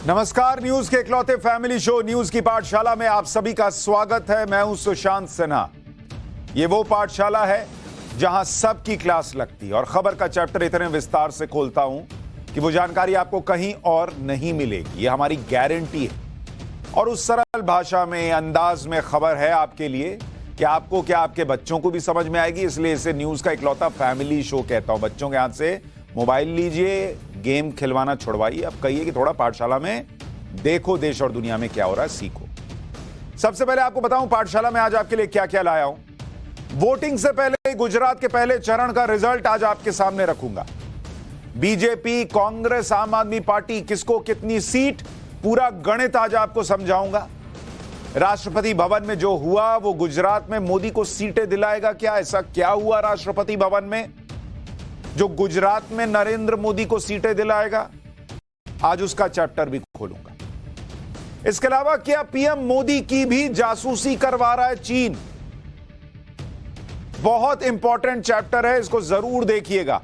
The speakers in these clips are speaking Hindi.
नमस्कार, न्यूज के इकलौते फैमिली शो न्यूज की पाठशाला में आप सभी का स्वागत है। मैं हूं सुशांत सिन्हा। ये वो पाठशाला है जहां सबकी क्लास लगती है और खबर का चैप्टर इतने विस्तार से खोलता हूं कि वो जानकारी आपको कहीं और नहीं मिलेगी। ये हमारी गारंटी है और उस सरल भाषा में, अंदाज में खबर है आपके लिए कि आपको क्या, आपके बच्चों को भी समझ में आएगी। इसलिए इसे न्यूज का इकलौता फैमिली शो कहता हूं। बच्चों के हाथ से मोबाइल लीजिए, गेम खिलवाना छुड़वाइए। अब कहिए कि थोड़ा पाठशाला में देखो देश और दुनिया में क्या हो रहा है, सीखो। सबसे पहले आपको बताऊं पाठशाला में आज आपके लिए क्या क्या लाया हूं। वोटिंग से पहले गुजरात के पहले चरण का रिजल्ट आज आपके सामने रखूंगा। बीजेपी, कांग्रेस, आम आदमी पार्टी, किसको कितनी सीट, पूरा गणित आज आपको समझाऊंगा। राष्ट्रपति भवन में जो हुआ वो गुजरात में मोदी को सीटें दिलाएगा क्या? ऐसा क्या हुआ राष्ट्रपति भवन में जो गुजरात में नरेंद्र मोदी को सीटें दिलाएगा? आज उसका चैप्टर भी खोलूंगा। इसके अलावा क्या पीएम मोदी की भी जासूसी करवा रहा है चीन? बहुत इंपॉर्टेंट चैप्टर है, इसको जरूर देखिएगा।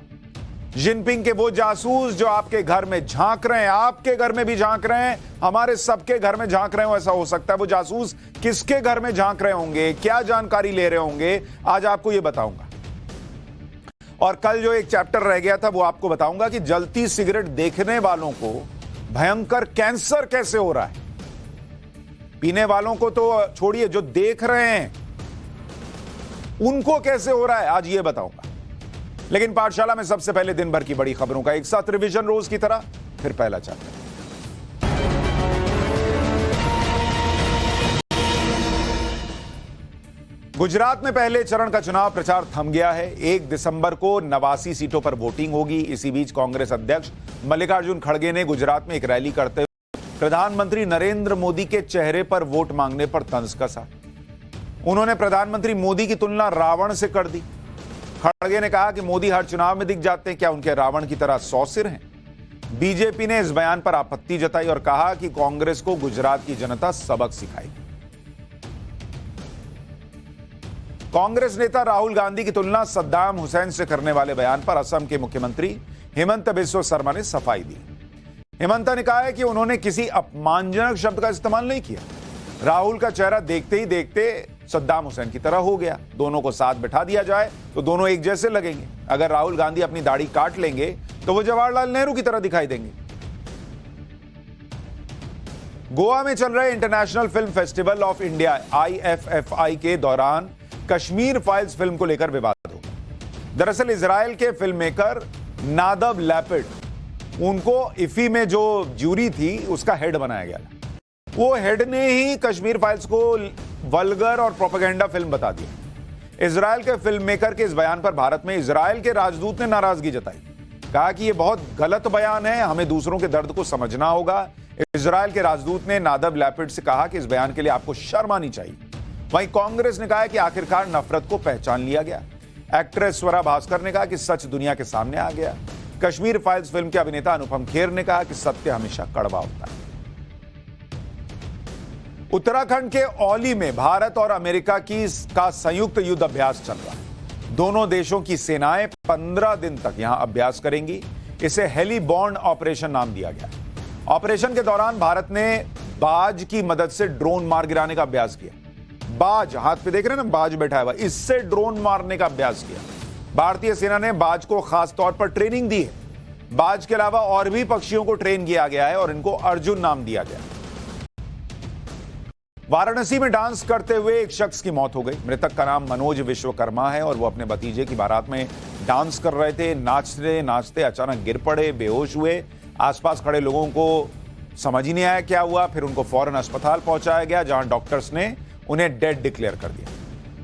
जिनपिंग के वो जासूस जो आपके घर में झांक रहे हैं, आपके घर में भी झांक रहे हैं, हमारे सबके घर में झांक रहे हो, ऐसा हो सकता है। वो जासूस किसके घर में झांक रहे होंगे, क्या जानकारी ले रहे होंगे, आज आपको यह बताऊंगा। और कल जो एक चैप्टर रह गया था वो आपको बताऊंगा कि जलती सिगरेट देखने वालों को भयंकर कैंसर कैसे हो रहा है। पीने वालों को तो छोड़िए, जो देख रहे हैं उनको कैसे हो रहा है, आज ये बताऊंगा। लेकिन पाठशाला में सबसे पहले दिन भर की बड़ी खबरों का एक साथ रिवीजन रोज की तरह, फिर पहला चैप्टर। गुजरात में पहले चरण का चुनाव प्रचार थम गया है। 1 दिसंबर को 89 सीटों पर वोटिंग होगी। इसी बीच कांग्रेस अध्यक्ष मल्लिकार्जुन खड़गे ने गुजरात में एक रैली करते हुए प्रधानमंत्री नरेंद्र मोदी के चेहरे पर वोट मांगने पर तंज कसा। उन्होंने प्रधानमंत्री मोदी की तुलना रावण से कर दी। खड़गे ने कहा कि मोदी हर चुनाव में दिख जाते हैं, क्या उनके रावण की तरह 100 सिर हैं? बीजेपी ने इस बयान पर आपत्ति जताई और कहा कि कांग्रेस को गुजरात की जनता सबक सिखाएगी। कांग्रेस नेता राहुल गांधी की तुलना सद्दाम हुसैन से करने वाले बयान पर असम के मुख्यमंत्री हेमंत बिस्वा शर्मा ने सफाई दी। हेमंत ने कहा है कि उन्होंने किसी अपमानजनक शब्द का इस्तेमाल नहीं किया। राहुल का चेहरा देखते ही देखते सद्दाम हुसैन की तरह हो गया। दोनों को साथ बिठा दिया जाए तो दोनों एक जैसे लगेंगे। अगर राहुल गांधी अपनी दाढ़ी काट लेंगे तो वो जवाहरलाल नेहरू की तरह दिखाई देंगे। गोवा में चल रहे international film festival of India IFFI के दौरान कश्मीर फाइल्स फिल्म को लेकर विवाद हो। दरअसल इजराइल के फिल्म मेकर नादब लैपिड, उनको इफी में जो ज्यूरी थी उसका हेड बनाया गया। वो हेड ने ही कश्मीर फाइल्स को वल्गर और प्रोपेगेंडा फिल्म बता दिया। इजराइल के फिल्म मेकर के इस बयान पर भारत में इजराइल के राजदूत ने नाराजगी जताई। कहा कि यह बहुत गलत बयान है, हमें दूसरों के दर्द को समझना होगा। इजराइल के राजदूत ने नादब लैपिड से कहा कि इस बयान के लिए आपको शर्म आनी चाहिए। वहीं कांग्रेस ने कहा कि आखिरकार नफरत को पहचान लिया गया। एक्ट्रेस स्वरा भास्कर ने कहा कि सच दुनिया के सामने आ गया। कश्मीर फाइल्स फिल्म के अभिनेता अनुपम खेर ने कहा कि सत्य हमेशा कड़वा होता है। उत्तराखंड के औली में भारत और अमेरिका का संयुक्त युद्ध अभ्यास चल रहा है। दोनों देशों की सेनाएं 15 दिन तक यहां अभ्यास करेंगी। इसे हेलीबॉर्न ऑपरेशन नाम दिया गया। ऑपरेशन के दौरान भारत ने बाज की मदद से ड्रोन मार गिराने का अभ्यास किया। बाज, हाथ पे देख रहे हैं ना, बाज बैठा हुआ, इससे ड्रोन मारने का अभ्यास किया। भारतीय सेना ने बाज को खास तौर पर ट्रेनिंग दी है। बाज के अलावा और भी पक्षियों को ट्रेन किया गया है और इनको अर्जुन नाम दिया गया। वाराणसी में डांस करते हुए एक शख्स की मौत हो गई। मृतक का नाम मनोज विश्वकर्मा है और वो अपने भतीजे की बारात में डांस कर रहे थे। नाचते नाचते अचानक गिर पड़े, बेहोश हुए। आसपास खड़े लोगों को समझ ही नहीं आया क्या हुआ। फिर उनको फौरन अस्पताल पहुंचाया गया, जहां डॉक्टर्स ने उन्हें डेड डिक्लेयर कर दिया।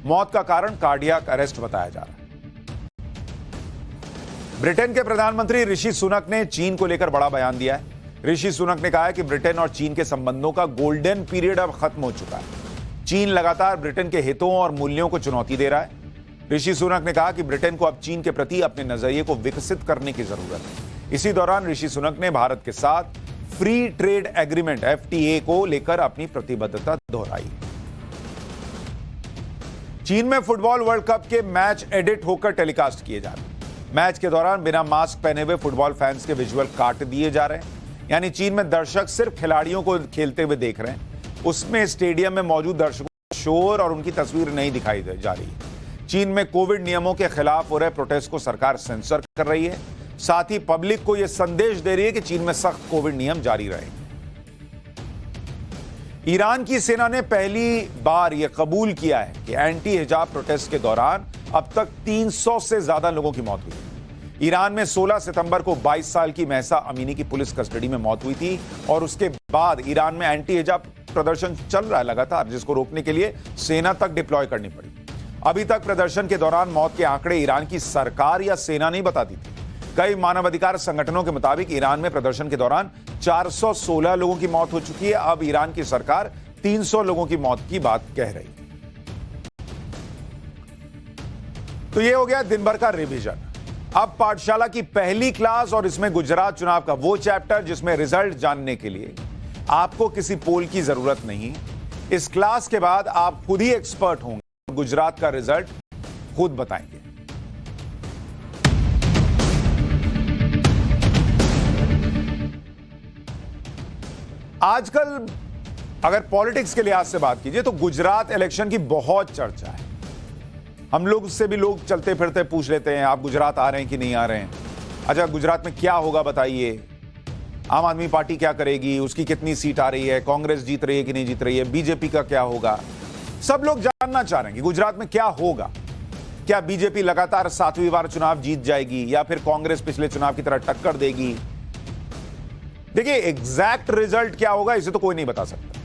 मौत का कारण कार्डियक अरेस्ट बताया जा रहा है। ब्रिटेन के प्रधानमंत्री ऋषि सुनक ने चीन को लेकर बड़ा बयान दिया है। ऋषि सुनक ने कहा है कि ब्रिटेन और चीन के संबंधों का गोल्डन पीरियड अब खत्म हो चुका है। चीन लगातार ब्रिटेन के हितों और मूल्यों को चुनौती दे रहा है। ऋषि सुनक ने कहा कि ब्रिटेन को अब चीन के प्रति अपने नजरिए को विकसित करने की जरूरत है। इसी दौरान ऋषि सुनक ने भारत के साथ फ्री ट्रेड एग्रीमेंट FTA को लेकर अपनी प्रतिबद्धता दोहराई। चीन में फुटबॉल वर्ल्ड कप के मैच एडिट होकर टेलीकास्ट किए जा रहे हैं। मैच के दौरान बिना मास्क पहने हुए फुटबॉल फैंस के विजुअल काट दिए जा रहे हैं। यानी चीन में दर्शक सिर्फ खिलाड़ियों को खेलते हुए देख रहे हैं, उसमें स्टेडियम में मौजूद दर्शकों को शोर और उनकी तस्वीर नहीं दिखाई जा रही है। चीन में कोविड नियमों के खिलाफ हो रहे प्रोटेस्ट को सरकार सेंसर कर रही है, साथ ही पब्लिक को यह संदेश दे रही है कि चीन में सख्त कोविड नियम जारी रहेंगे। ईरान की सेना ने पहली बार यह कबूल किया है कि एंटी हिजाब प्रोटेस्ट के दौरान अब तक 300 से ज्यादा लोगों की मौत हुई। ईरान में 16 सितंबर को 22 साल की महसा अमीनी की पुलिस कस्टडी में मौत हुई थी और उसके बाद ईरान में एंटी हिजाब प्रदर्शन चल रहा है लगातार, जिसको रोकने के लिए सेना तक डिप्लॉय करनी पड़ी। अभी तक प्रदर्शन के दौरान मौत के आंकड़े ईरान की सरकार या सेना नहीं बताती थी। कई मानवाधिकार संगठनों के मुताबिक ईरान में प्रदर्शन के दौरान 416 लोगों की मौत हो चुकी है। अब ईरान की सरकार 300 लोगों की मौत की बात कह रही है। तो यह हो गया दिन भर का रिवीजन। अब पाठशाला की पहली क्लास और इसमें गुजरात चुनाव का वो चैप्टर जिसमें रिजल्ट जानने के लिए आपको किसी पोल की जरूरत नहीं। इस क्लास के बाद आप खुद ही एक्सपर्ट होंगे, गुजरात का रिजल्ट खुद बताएंगे। आजकल अगर पॉलिटिक्स के लिहाज से बात कीजिए तो गुजरात इलेक्शन की बहुत चर्चा है। हम लोग उससे भी लोग चलते फिरते पूछ लेते हैं, आप गुजरात आ रहे हैं कि नहीं आ रहे हैं? अच्छा, गुजरात में क्या होगा बताइए। आम आदमी पार्टी क्या करेगी, उसकी कितनी सीट आ रही है, कांग्रेस जीत रही है कि नहीं जीत रही है, बीजेपी का क्या होगा? सब लोग जानना चाह रहे हैं कि गुजरात में क्या होगा। क्या बीजेपी लगातार 7वीं बार चुनाव जीत जाएगी या फिर कांग्रेस पिछले चुनाव की तरह टक्कर देगी? देखिए, एग्जैक्ट रिजल्ट क्या होगा इसे तो कोई नहीं बता सकता,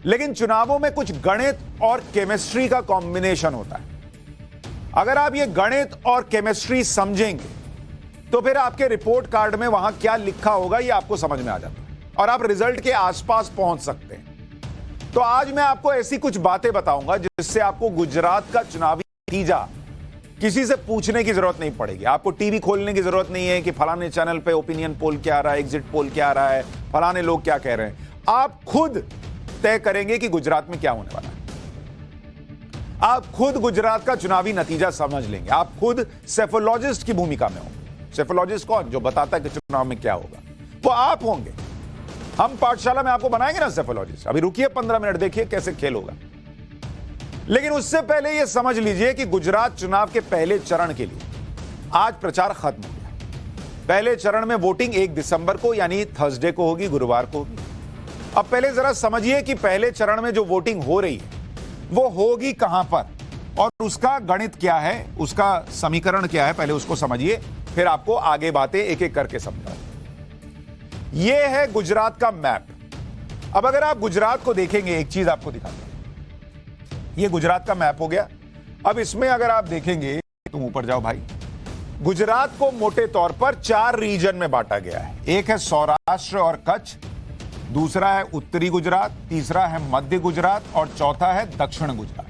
लेकिन चुनावों में कुछ गणित और केमिस्ट्री का कॉम्बिनेशन होता है। अगर आप ये गणित और केमिस्ट्री समझेंगे तो फिर आपके रिपोर्ट कार्ड में वहां क्या लिखा होगा ये आपको समझ में आ जाता है और आप रिजल्ट के आसपास पहुंच सकते हैं। तो आज मैं आपको ऐसी कुछ बातें बताऊंगा जिससे आपको गुजरात का चुनावी नतीजा किसी से पूछने की जरूरत नहीं पड़ेगी। आपको टीवी खोलने की जरूरत नहीं है कि फलाने चैनल पे ओपिनियन पोल क्या आ रहा है, एग्जिट पोल क्या आ रहा है, फलाने लोग क्या कह रहे हैं। आप खुद तय करेंगे कि गुजरात में क्या होने वाला है। आप खुद गुजरात का चुनावी नतीजा समझ लेंगे। आप खुद सेफोलॉजिस्ट की भूमिका में होंगे। सेफोलॉजिस्ट कौन? जो बताता है कि चुनाव में क्या होगा, वो आप होंगे। हम पाठशाला में आपको बनाएंगे ना सेफोलॉजिस्ट। अभी रुकिए 15 मिनट, देखिए कैसे खेल होगा। लेकिन उससे पहले यह समझ लीजिए कि गुजरात चुनाव के पहले चरण के लिए आज प्रचार खत्म हो गया। पहले चरण में वोटिंग 1 दिसंबर को यानी थर्सडे को होगी, गुरुवार को होगी। अब पहले जरा समझिए कि पहले चरण में जो वोटिंग हो रही है वो होगी कहां पर और उसका गणित क्या है, उसका समीकरण क्या है, पहले उसको समझिए, फिर आपको आगे बातें एक एक करके समझाऊं। यह है गुजरात का मैप। अब अगर आप गुजरात को देखेंगे, एक चीज आपको दिखाता हूं। यह गुजरात का मैप हो गया। अब इसमें अगर आप देखेंगे, तुम ऊपर जाओ भाई, गुजरात को मोटे तौर पर 4 रीजन में बांटा गया है। एक है सौराष्ट्र और कच्छ, दूसरा है उत्तरी गुजरात, तीसरा है मध्य गुजरात और चौथा है दक्षिण गुजरात।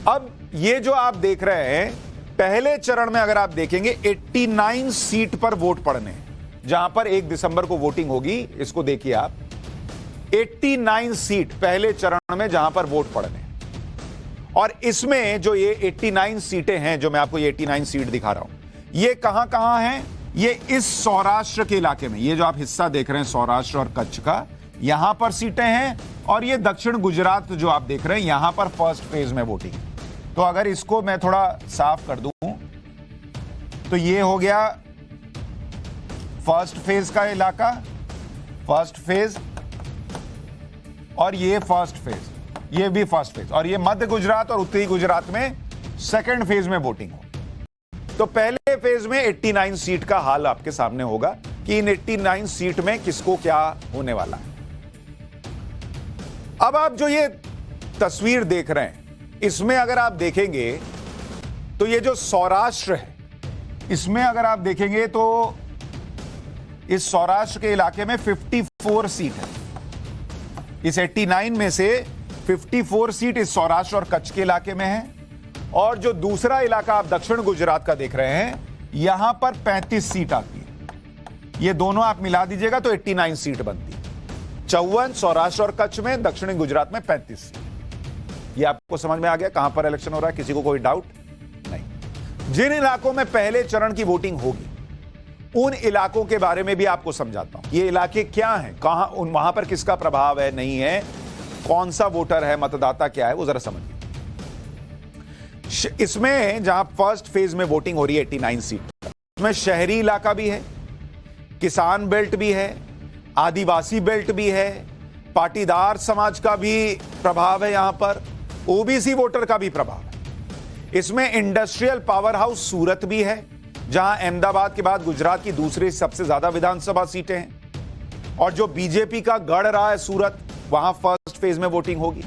अब ये जो आप देख रहे हैं, पहले चरण में अगर आप देखेंगे 89 सीट पर वोट पड़ने हैं, जहां पर 1 दिसंबर को वोटिंग होगी। इसको देखिए आप, 89 सीट पहले चरण में जहां पर वोट पड़ने हैं। और इसमें जो ये 89 सीटें हैं, जो मैं आपको ये 89 सीट दिखा रहा हूं, ये कहां कहां हैं? ये इस सौराष्ट्र के इलाके में, ये जो आप हिस्सा देख रहे हैं सौराष्ट्र और कच्छ का, यहां पर सीटें हैं। और ये दक्षिण गुजरात जो आप देख रहे हैं, यहां पर फर्स्ट फेज में वोटिंग। तो अगर इसको मैं थोड़ा साफ कर दूं तो ये हो गया फर्स्ट फेज का इलाका, फर्स्ट फेज, और ये फर्स्ट फेज, ये भी फर्स्ट फेज, और ये मध्य गुजरात और उत्तरी गुजरात में सेकंड फेज में वोटिंग हो। तो पहले फेज में 89 सीट का हाल आपके सामने होगा कि इन 89 सीट में किसको क्या होने वाला है। अब आप जो ये तस्वीर देख रहे हैं, इसमें अगर आप देखेंगे तो ये जो सौराष्ट्र है, इसमें अगर आप देखेंगे तो इस सौराष्ट्र के इलाके में 54 सीट है। इस 89 में से 54 सीट इस सौराष्ट्र और कच्छ के इलाके में है। और जो दूसरा इलाका आप दक्षिण गुजरात का देख रहे हैं, यहां पर 35 सीट आती है। ये दोनों आप मिला दीजिएगा तो 89 सीट बनती है। 54 सौराष्ट्र और कच्छ में, दक्षिणी गुजरात में 35 सीट। ये आपको समझ में आ गया कहां पर इलेक्शन हो रहा है? किसी को कोई डाउट नहीं। जिन इलाकों में पहले चरण की वोटिंग होगी उन इलाकों के बारे में भी आपको समझाता हूं। ये इलाके क्या हैं, कहां, वहां पर किसका प्रभाव है, नहीं है, कौन सा वोटर है, मतदाता क्या है, वो जरा समझिए। इसमें जहां फर्स्ट फेज में वोटिंग हो रही है 89 सीट, उसमें शहरी इलाका भी है, किसान बेल्ट भी है, आदिवासी बेल्ट भी है, पाटीदार समाज का भी प्रभाव है, यहां पर ओबीसी वोटर का भी प्रभाव है। इसमें इंडस्ट्रियल पावर हाउस सूरत भी है, जहां अहमदाबाद के बाद गुजरात की दूसरी सबसे ज्यादा विधानसभा सीटें हैं। और जो बीजेपी का गढ़ रहा है सूरत, वहां फर्स्ट फेज में वोटिंग होगी।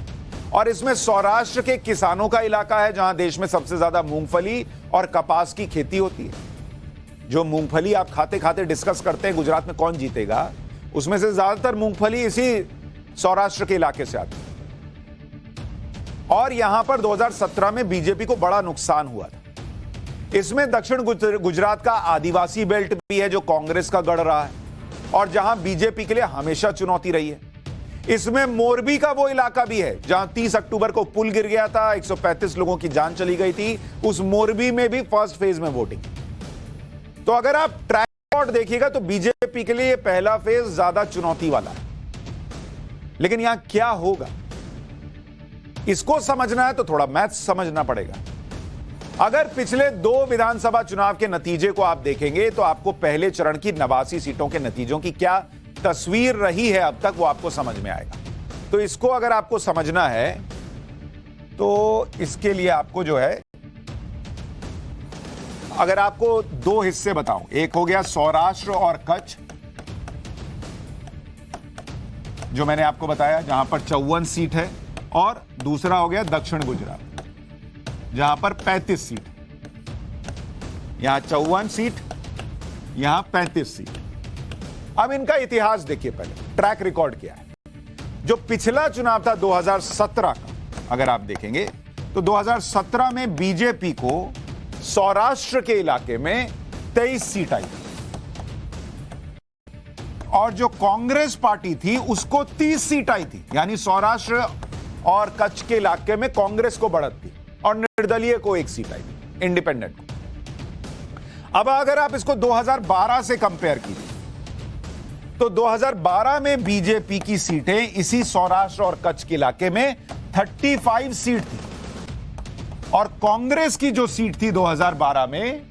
और इसमें सौराष्ट्र के किसानों का इलाका है, जहां देश में सबसे ज्यादा मूंगफली और कपास की खेती होती है। जो मूंगफली आप खाते खाते डिस्कस करते हैं गुजरात में कौन जीतेगा, उसमें से ज्यादातर मूंगफली इसी सौराष्ट्र के इलाके से आती है। और यहां पर 2017 में बीजेपी को बड़ा नुकसान हुआ था। इसमें दक्षिण गुजरात का आदिवासी बेल्ट भी है, जो कांग्रेस का गढ़ रहा है और जहां बीजेपी के लिए हमेशा चुनौती रही है। इसमें मोरबी का वो इलाका भी है, जहां 30 अक्टूबर को पुल गिर गया था, 135 लोगों की जान चली गई थी। उस मोरबी में भी फर्स्ट फेज में वोटिंग। तो अगर आप ट्रैक रिकॉर्ड देखिएगा तो बीजेपी के लिए पहला फेज ज्यादा चुनौती वाला है। लेकिन यहां क्या होगा, इसको समझना है तो थोड़ा मैथ्स समझना पड़ेगा। अगर पिछले 2 विधानसभा चुनाव के नतीजे को आप देखेंगे तो आपको पहले चरण की 89 सीटों के नतीजों की क्या तस्वीर रही है अब तक, वो आपको समझ में आएगा। तो इसको अगर आपको समझना है तो इसके लिए आपको जो है, अगर आपको 2 हिस्से बताऊं, एक हो गया सौराष्ट्र और कच्छ, जो मैंने आपको बताया जहां पर 54 सीट है, और दूसरा हो गया दक्षिण गुजरात, जहां पर 35 सीट, यहां 54 सीट, यहां 35 सीट। अब इनका इतिहास देखिए, पहले ट्रैक रिकॉर्ड क्या है। जो पिछला चुनाव था 2017 का, अगर आप देखेंगे तो 2017 में बीजेपी को सौराष्ट्र के इलाके में 23 सीट आई और जो कांग्रेस पार्टी थी उसको 30 सीट आई थी। यानी सौराष्ट्र और कच्छ के इलाके में कांग्रेस को बढ़त थी और निर्दलीय को 1 सीट आई थी, इंडिपेंडेंट को। अब अगर आप इसको 2012 से कंपेयर कीजिए तो 2012 में बीजेपी की सीटें इसी सौराष्ट्र और कच्छ के इलाके में 35 सीट थी और कांग्रेस की जो सीट थी 2012 में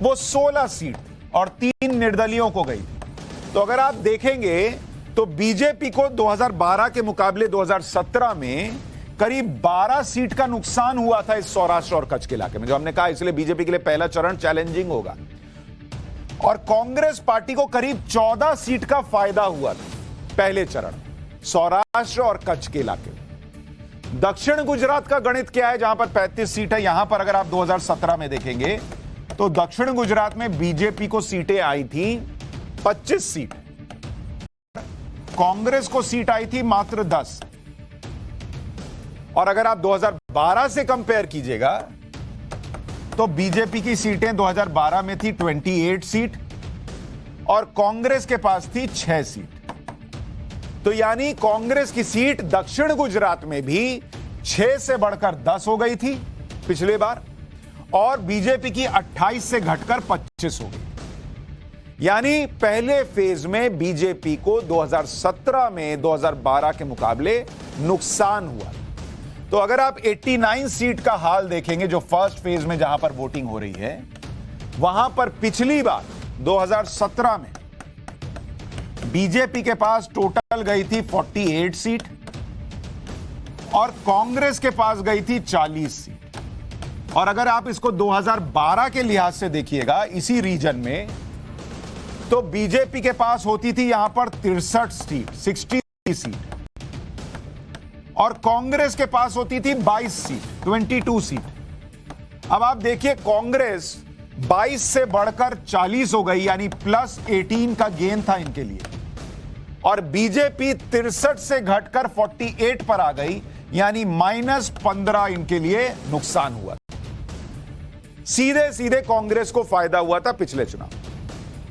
वो 16 सीट थी और 3 निर्दलियों को गई थी। तो अगर आप देखेंगे तो बीजेपी को 2012 के मुकाबले 2017 में करीब 12 सीट का नुकसान हुआ था इस सौराष्ट्र और कच्छ के इलाके में, जो हमने कहा इसलिए बीजेपी के लिए पहला चरण चैलेंजिंग होगा। और कांग्रेस पार्टी को करीब 14 सीट का फायदा हुआ था पहले चरण, सौराष्ट्र और कच्छ के इलाके में। दक्षिण गुजरात का गणित क्या है, जहां पर 35 सीट है, यहां पर अगर आप 2017 में देखेंगे तो दक्षिण गुजरात में बीजेपी को सीटें आई थी 25 सीट, कांग्रेस को सीट आई थी मात्र 10। और अगर आप 2012 से कंपेयर कीजिएगा तो बीजेपी की सीटें 2012 में थी 28 सीट और कांग्रेस के पास थी 6 सीट। तो यानी कांग्रेस की सीट दक्षिण गुजरात में भी 6 से बढ़कर 10 हो गई थी पिछले बार और बीजेपी की 28 से घटकर 25 हो गई। यानी पहले फेज में बीजेपी को 2017 में 2012 के मुकाबले नुकसान हुआ। तो अगर आप 89 सीट का हाल देखेंगे जो फर्स्ट फेज में जहां पर वोटिंग हो रही है, वहां पर पिछली बार 2017 में बीजेपी के पास टोटल गई थी 48 सीट और कांग्रेस के पास गई थी 40 सीट। और अगर आप इसको 2012 के लिहाज से देखिएगा इसी रीजन में, तो बीजेपी के पास होती थी यहां पर 63 सीट, 60 सीट और कांग्रेस के पास होती थी 22 सीट, 22 सीट। अब आप देखिए कांग्रेस 22 से बढ़कर 40 हो गई, यानी प्लस 18 का गेन था इनके लिए, और बीजेपी 63 से घटकर 48 पर आ गई, यानी माइनस 15 इनके लिए नुकसान हुआ। सीधे सीधे कांग्रेस को फायदा हुआ था पिछले चुनाव।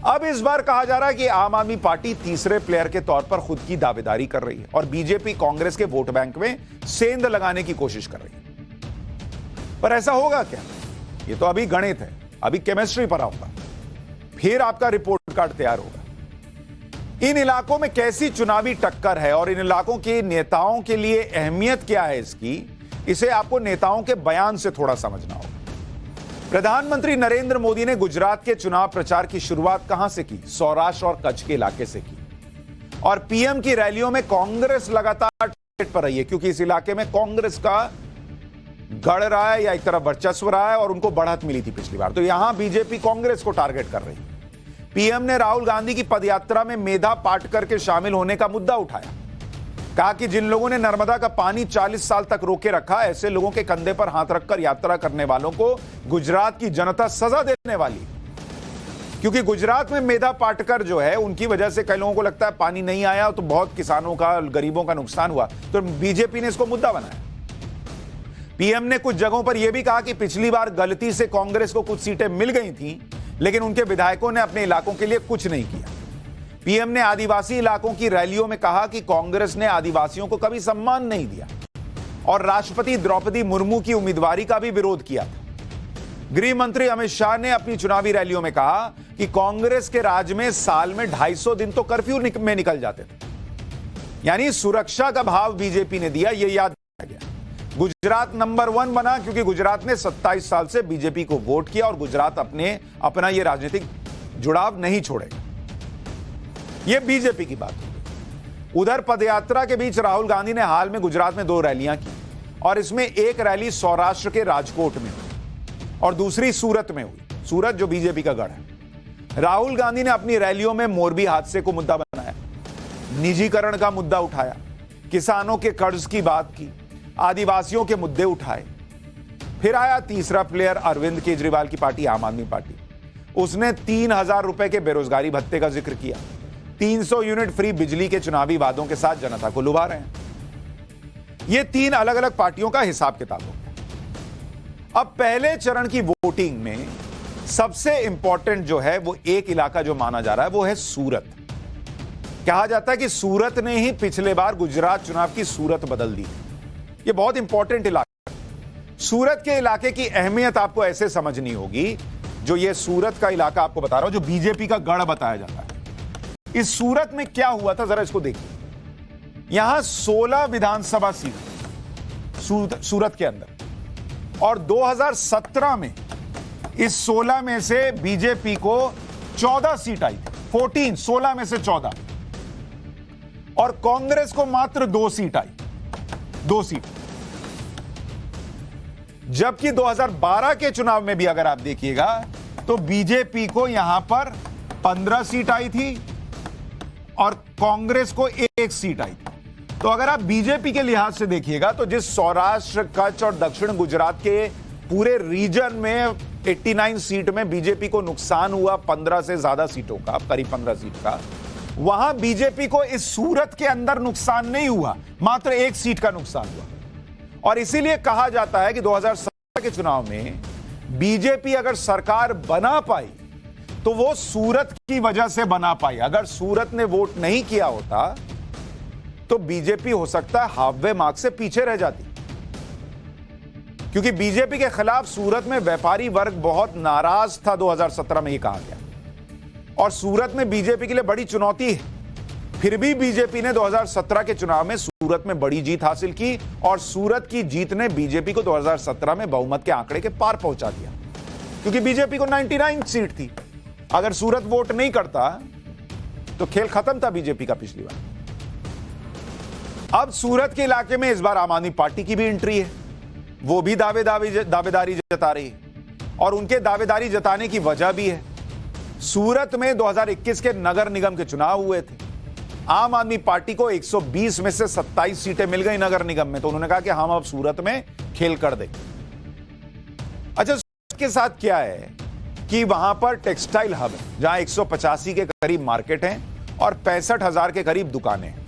अब इस बार कहा जा रहा है कि आम आदमी पार्टी तीसरे प्लेयर के तौर पर खुद की दावेदारी कर रही है और बीजेपी कांग्रेस के वोट बैंक में सेंध लगाने की कोशिश कर रही है। पर ऐसा होगा क्या? ये तो अभी गणित है, अभी केमिस्ट्री पर आऊंगा, फिर आपका रिपोर्ट कार्ड तैयार होगा। इन इलाकों में कैसी चुनावी टक्कर है और इन इलाकों के नेताओं के लिए अहमियत क्या है इसकी, इसे आपको नेताओं के बयान से थोड़ा समझना होगा। प्रधानमंत्री नरेंद्र मोदी ने गुजरात के चुनाव प्रचार की शुरुआत कहां से की? सौराष्ट्र और कच्छ के इलाके से की। और पीएम की रैलियों में कांग्रेस लगातार टारगेट पर रही है, क्योंकि इस इलाके में कांग्रेस का गढ़ रहा है या एक तरफ वर्चस्व रहा है और उनको बढ़त मिली थी पिछली बार। तो यहां बीजेपी कांग्रेस को टारगेट कर रही है। पीएम ने राहुल गांधी की पदयात्रा में मेधा पाटकर के शामिल होने का मुद्दा उठाया। कहा कि जिन लोगों ने नर्मदा का पानी 40 साल तक रोके रखा, ऐसे लोगों के कंधे पर हाथ रखकर यात्रा करने वालों को गुजरात की जनता सजा देने वाली, क्योंकि गुजरात में मेधा पाटकर जो है उनकी वजह से कई लोगों को लगता है पानी नहीं आया तो बहुत किसानों का, गरीबों का नुकसान हुआ। तो बीजेपी ने इसको मुद्दा बनाया। पीएम ने कुछ जगहों पर यह भी कहा कि पिछली बार गलती से कांग्रेस को कुछ सीटें मिल गई थी, लेकिन उनके विधायकों ने अपने इलाकों के लिए कुछ नहीं किया। पीएम ने आदिवासी इलाकों की रैलियों में कहा कि कांग्रेस ने आदिवासियों को कभी सम्मान नहीं दिया और राष्ट्रपति द्रौपदी मुर्मू की उम्मीदवारी का भी विरोध किया था। गृह मंत्री अमित शाह ने अपनी चुनावी रैलियों में कहा कि कांग्रेस के राज में साल में 250 दिन तो कर्फ्यू में निकल जाते थे। यानी सुरक्षा का भाव बीजेपी ने दिया, यह याद रखा गया। गुजरात नंबर 1 बना क्योंकि गुजरात ने 27 साल से बीजेपी को वोट किया और गुजरात अपना यह राजनीतिक जुड़ाव नहीं छोड़ेगा। यह बीजेपी की बात होगी। उधर पदयात्रा के बीच राहुल गांधी ने हाल में गुजरात में 2 रैलियां की और इसमें एक रैली सौराष्ट्र के राजकोट में हुई और दूसरी सूरत में हुई। सूरत जो बीजेपी का गढ़ है। राहुल गांधी ने अपनी रैलियों में मोरबी हादसे को मुद्दा बनाया, निजीकरण का मुद्दा उठाया, किसानों के कर्ज की बात की, आदिवासियों के मुद्दे उठाए। फिर आया तीसरा प्लेयर, अरविंद केजरीवाल की पार्टी आम आदमी पार्टी। उसने 3000 रुपए के बेरोजगारी भत्ते का जिक्र किया। 300 यूनिट फ्री बिजली के चुनावी वादों के साथ जनता को लुभा रहे हैं। ये 3 अलग अलग पार्टियों का हिसाब किताब हो गया। अब पहले चरण की वोटिंग में सबसे इंपॉर्टेंट जो है वो एक इलाका जो माना जा रहा है वो है सूरत। कहा जाता है कि सूरत ने ही पिछले बार गुजरात चुनाव की सूरत बदल दी। ये बहुत इंपॉर्टेंट इलाका। सूरत के इलाके की अहमियत आपको ऐसे समझनी होगी, जो ये सूरत का इलाका आपको बता रहा हूं, जो बीजेपी का गढ़ बताया जाता है। इस सूरत में क्या हुआ था जरा इसको देखिए। यहां 16 विधानसभा सीट सूरत के अंदर और 2017 में इस 16 में से बीजेपी को 14 सीट आई थी। 16 में से 14 और कांग्रेस को मात्र 2 सीट आई, 2 सीट। जबकि 2012 के चुनाव में भी अगर आप देखिएगा तो बीजेपी को यहां पर 15 सीट आई थी और कांग्रेस को 1 सीट आई। तो अगर आप बीजेपी के लिहाज से देखिएगा तो जिस सौराष्ट्र, कच्छ और दक्षिण गुजरात के पूरे रीजन में 89 सीट में बीजेपी को नुकसान हुआ 15 से ज्यादा सीटों का, करीब 15 सीट का, वहां बीजेपी को इस सूरत के अंदर नुकसान नहीं हुआ, मात्र 1 सीट का नुकसान हुआ। और इसीलिए कहा जाता है कि 2017 के चुनाव में बीजेपी अगर सरकार बना पाई तो वो सूरत की वजह से बना पाई। अगर सूरत ने वोट नहीं किया होता तो बीजेपी हो सकता है हाफ वे मार्क से पीछे रह जाती, क्योंकि बीजेपी के खिलाफ सूरत में व्यापारी वर्ग बहुत नाराज था। 2017 में यह कहा गया और सूरत में बीजेपी के लिए बड़ी चुनौती है। फिर भी बीजेपी ने 2017 के चुनाव में सूरत में बड़ी जीत हासिल की और सूरत की जीत ने बीजेपी को 2017 में बहुमत के आंकड़े के पार पहुंचा दिया, क्योंकि बीजेपी को 99 सीट थी। अगर सूरत वोट नहीं करता तो खेल खत्म था बीजेपी का पिछली बार। अब सूरत के इलाके में इस बार आम आदमी पार्टी की भी एंट्री है। वो भी दावेदारी जता रही है और उनके दावेदारी जताने की वजह भी है। सूरत में 2021 के नगर निगम के चुनाव हुए थे। आम आदमी पार्टी को 120 में से 27 सीटें मिल गई नगर निगम में, तो उन्होंने कहा कि हम अब सूरत में खेल कर देंगे। अच्छा, इसके साथ क्या है कि वहां पर टेक्सटाइल हब है, जहां 185 के करीब मार्केट हैं और 65,000 के करीब दुकानें हैं।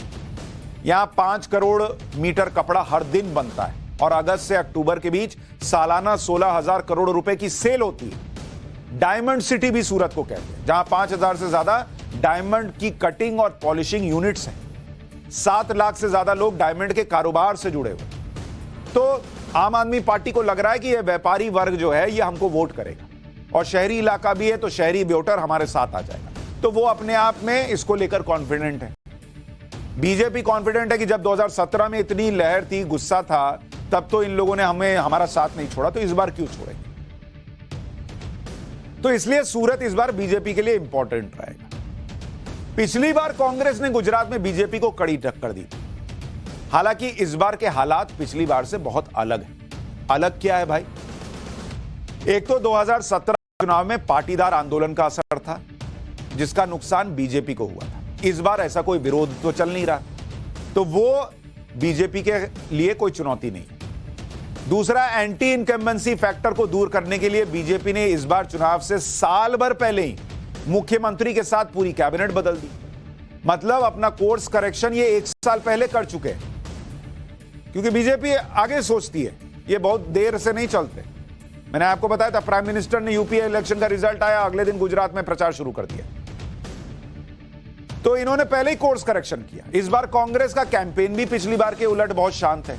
यहां 5 करोड़ मीटर कपड़ा हर दिन बनता है और अगस्त से अक्टूबर के बीच सालाना 16,000 करोड़ रुपए की सेल होती है। डायमंड सिटी भी सूरत को कहते हैं, जहां 5,000 से ज्यादा डायमंड की कटिंग और पॉलिशिंग यूनिट्स हैं। 7 लाख से ज्यादा लोग डायमंड के कारोबार से जुड़े हुए। तो आम आदमी पार्टी को लग रहा है कि यह व्यापारी वर्ग जो है यह हमको वोट करेगा और शहरी इलाका भी है तो शहरी वोटर हमारे साथ आ जाएगा। तो वो अपने आप में इसको लेकर कॉन्फिडेंट है। बीजेपी कॉन्फिडेंट है कि जब 2017 में इतनी लहर थी, गुस्सा था, तब तो इन लोगों ने हमारा साथ नहीं छोड़ा, तो इस बार क्यों छोड़ेंगे। तो इसलिए सूरत इस बार बीजेपी के लिए इंपॉर्टेंट रहेगा। पिछली बार कांग्रेस ने गुजरात में बीजेपी को कड़ी टक्कर दी, हालांकि इस बार के हालात पिछली बार से बहुत अलग है। अलग क्या है भाई? एक तो 2017 चुनाव में पाटीदार आंदोलन का असर था, जिसका नुकसान बीजेपी को हुआ था। इस बार ऐसा कोई विरोध तो चल नहीं रहा, तो वो बीजेपी के लिए कोई चुनौती नहीं। दूसरा, एंटी इनकम्बेंसी फैक्टर को दूर करने के लिए बीजेपी ने इस बार चुनाव से साल भर पहले ही मुख्यमंत्री के साथ पूरी कैबिनेट बदल दी। मतलब अपना कोर्स करेक्शन ये 1 साल पहले कर चुके हैं, क्योंकि बीजेपी आगे सोचती है, ये बहुत देर से नहीं चलते। मैंने आपको बताया था, प्राइम मिनिस्टर ने यूपी इलेक्शन का रिजल्ट आया, अगले दिन गुजरात में प्रचार शुरू कर दिया। तो इन्होंने पहले ही कोर्स करेक्शन किया। इस बार कांग्रेस का कैंपेन भी पिछली बार के उलट बहुत शांत है।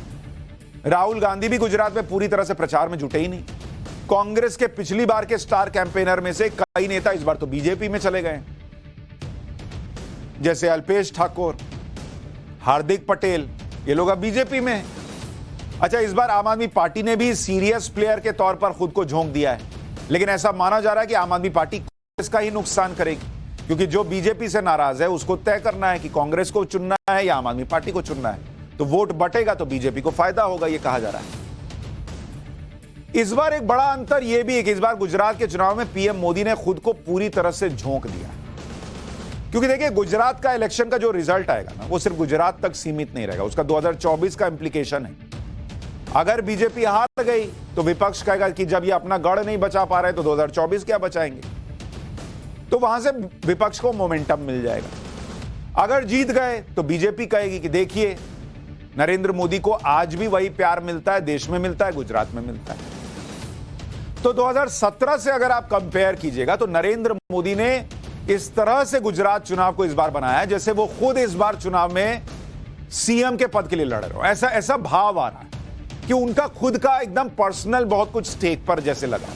राहुल गांधी भी गुजरात में पूरी तरह से प्रचार में जुटे ही नहीं। कांग्रेस के पिछली बार के स्टार कैंपेनर में से कई नेता इस बार तो बीजेपी में चले गए, जैसे अल्पेश ठाकुर, हार्दिक पटेल, ये लोग अब बीजेपी में हैं। अच्छा, इस बार आम आदमी पार्टी ने भी सीरियस प्लेयर के तौर पर खुद को झोंक दिया है, लेकिन ऐसा माना जा रहा है कि आम आदमी पार्टी कांग्रेस का ही नुकसान करेगी, क्योंकि जो बीजेपी से नाराज है उसको तय करना है कि कांग्रेस को चुनना है या आम आदमी पार्टी को चुनना है। तो वोट बटेगा तो बीजेपी को फायदा होगा, यह कहा जा रहा है। इस बार एक बड़ा अंतर यह भी है कि इस बार गुजरात के चुनाव में पीएम मोदी ने खुद को पूरी तरह से झोंक दिया, क्योंकि देखिए गुजरात का इलेक्शन का जो रिजल्ट आएगा ना, वो सिर्फ गुजरात तक सीमित नहीं रहेगा, उसका 2024 का इंप्लीकेशन है। अगर बीजेपी हार गई तो विपक्ष कहेगा कि जब ये अपना गढ़ नहीं बचा पा रहे तो 2024 क्या बचाएंगे, तो वहां से विपक्ष को मोमेंटम मिल जाएगा। अगर जीत गए तो बीजेपी कहेगी कि देखिए नरेंद्र मोदी को आज भी वही प्यार मिलता है, देश में मिलता है, गुजरात में मिलता है। तो 2017 से अगर आप कंपेयर कीजिएगा तो नरेंद्र मोदी ने इस तरह से गुजरात चुनाव को इस बार बनाया है जैसे वो खुद इस बार चुनाव में सीएम के पद के लिए लड़ रहे हो। ऐसा भाव आ रहा है कि उनका खुद का एकदम पर्सनल बहुत कुछ स्टेक पर जैसे लगा।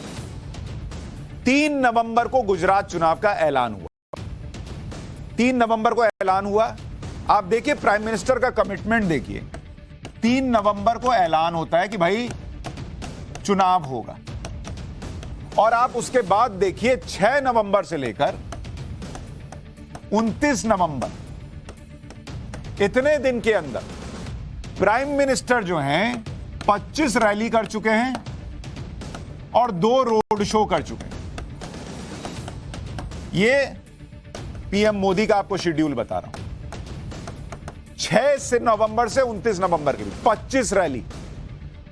3 नवंबर को गुजरात चुनाव का ऐलान हुआ। 3 नवंबर को ऐलान हुआ। आप देखिए प्राइम मिनिस्टर का कमिटमेंट देखिए। 3 नवंबर को ऐलान होता है कि भाई चुनाव होगा, और आप उसके बाद देखिए 6 नवंबर से लेकर 29 नवंबर, इतने दिन के अंदर प्राइम मिनिस्टर जो हैं 25 रैली कर चुके हैं और 2 रोड शो कर चुके हैं। ये पीएम मोदी का आपको शेड्यूल बता रहा हूं। 6 से नवंबर से 29 नवंबर के बीच 25 रैली,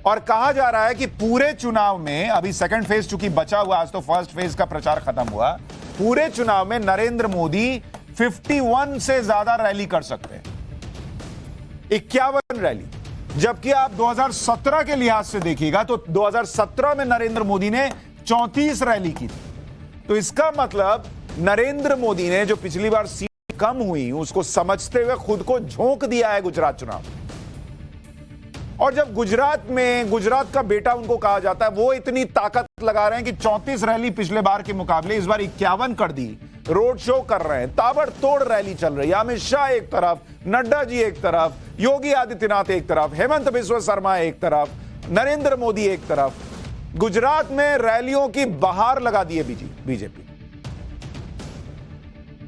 और कहा जा रहा है कि पूरे चुनाव में, अभी सेकंड फेज चूंकि बचा हुआ, आज तो फर्स्ट फेज का प्रचार खत्म हुआ, पूरे चुनाव में नरेंद्र मोदी 51 से ज्यादा रैली कर सकते हैं, 51 रैली। जबकि आप 2017 के लिहाज से देखिएगा तो 2017 में नरेंद्र मोदी ने 34 रैली की थी। तो इसका मतलब नरेंद्र मोदी ने जो पिछली बार सीट कम हुई उसको समझते हुए खुद को झोंक दिया है गुजरात चुनाव। और जब गुजरात का बेटा उनको कहा जाता है, वो इतनी ताकत लगा रहे हैं कि 34 रैली पिछले बार के मुकाबले इस बार 51 कर दी, रोड शो कर रहे हैं, ताबड़तोड़ रैली चल रही है। अमित शाह एक तरफ, नड्डा जी एक तरफ, योगी आदित्यनाथ एक तरफ, हेमंत बिस्वा शर्मा एक तरफ, नरेंद्र मोदी एक तरफ। गुजरात में रैलियों की बहार लगा दी है बीजेपी।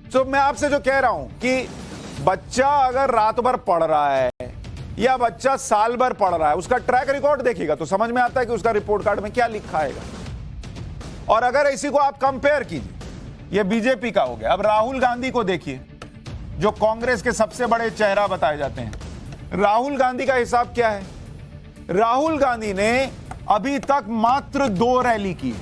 तो मैं आपसे जो कह रहा हूं कि बच्चा अगर रात भर पढ़ रहा है या बच्चा साल भर पढ़ रहा है, उसका ट्रैक रिकॉर्ड देखिएगा तो समझ में आता है कि उसका रिपोर्ट कार्ड में क्या लिखा आएगा। और अगर इसी को आप कंपेयर कीजिए, ये बीजेपी का हो गया। अब राहुल गांधी को देखिए, जो कांग्रेस के सबसे बड़े चेहरा बताए जाते हैं। राहुल गांधी का हिसाब क्या है? राहुल गांधी ने अभी तक मात्र 2 रैली की।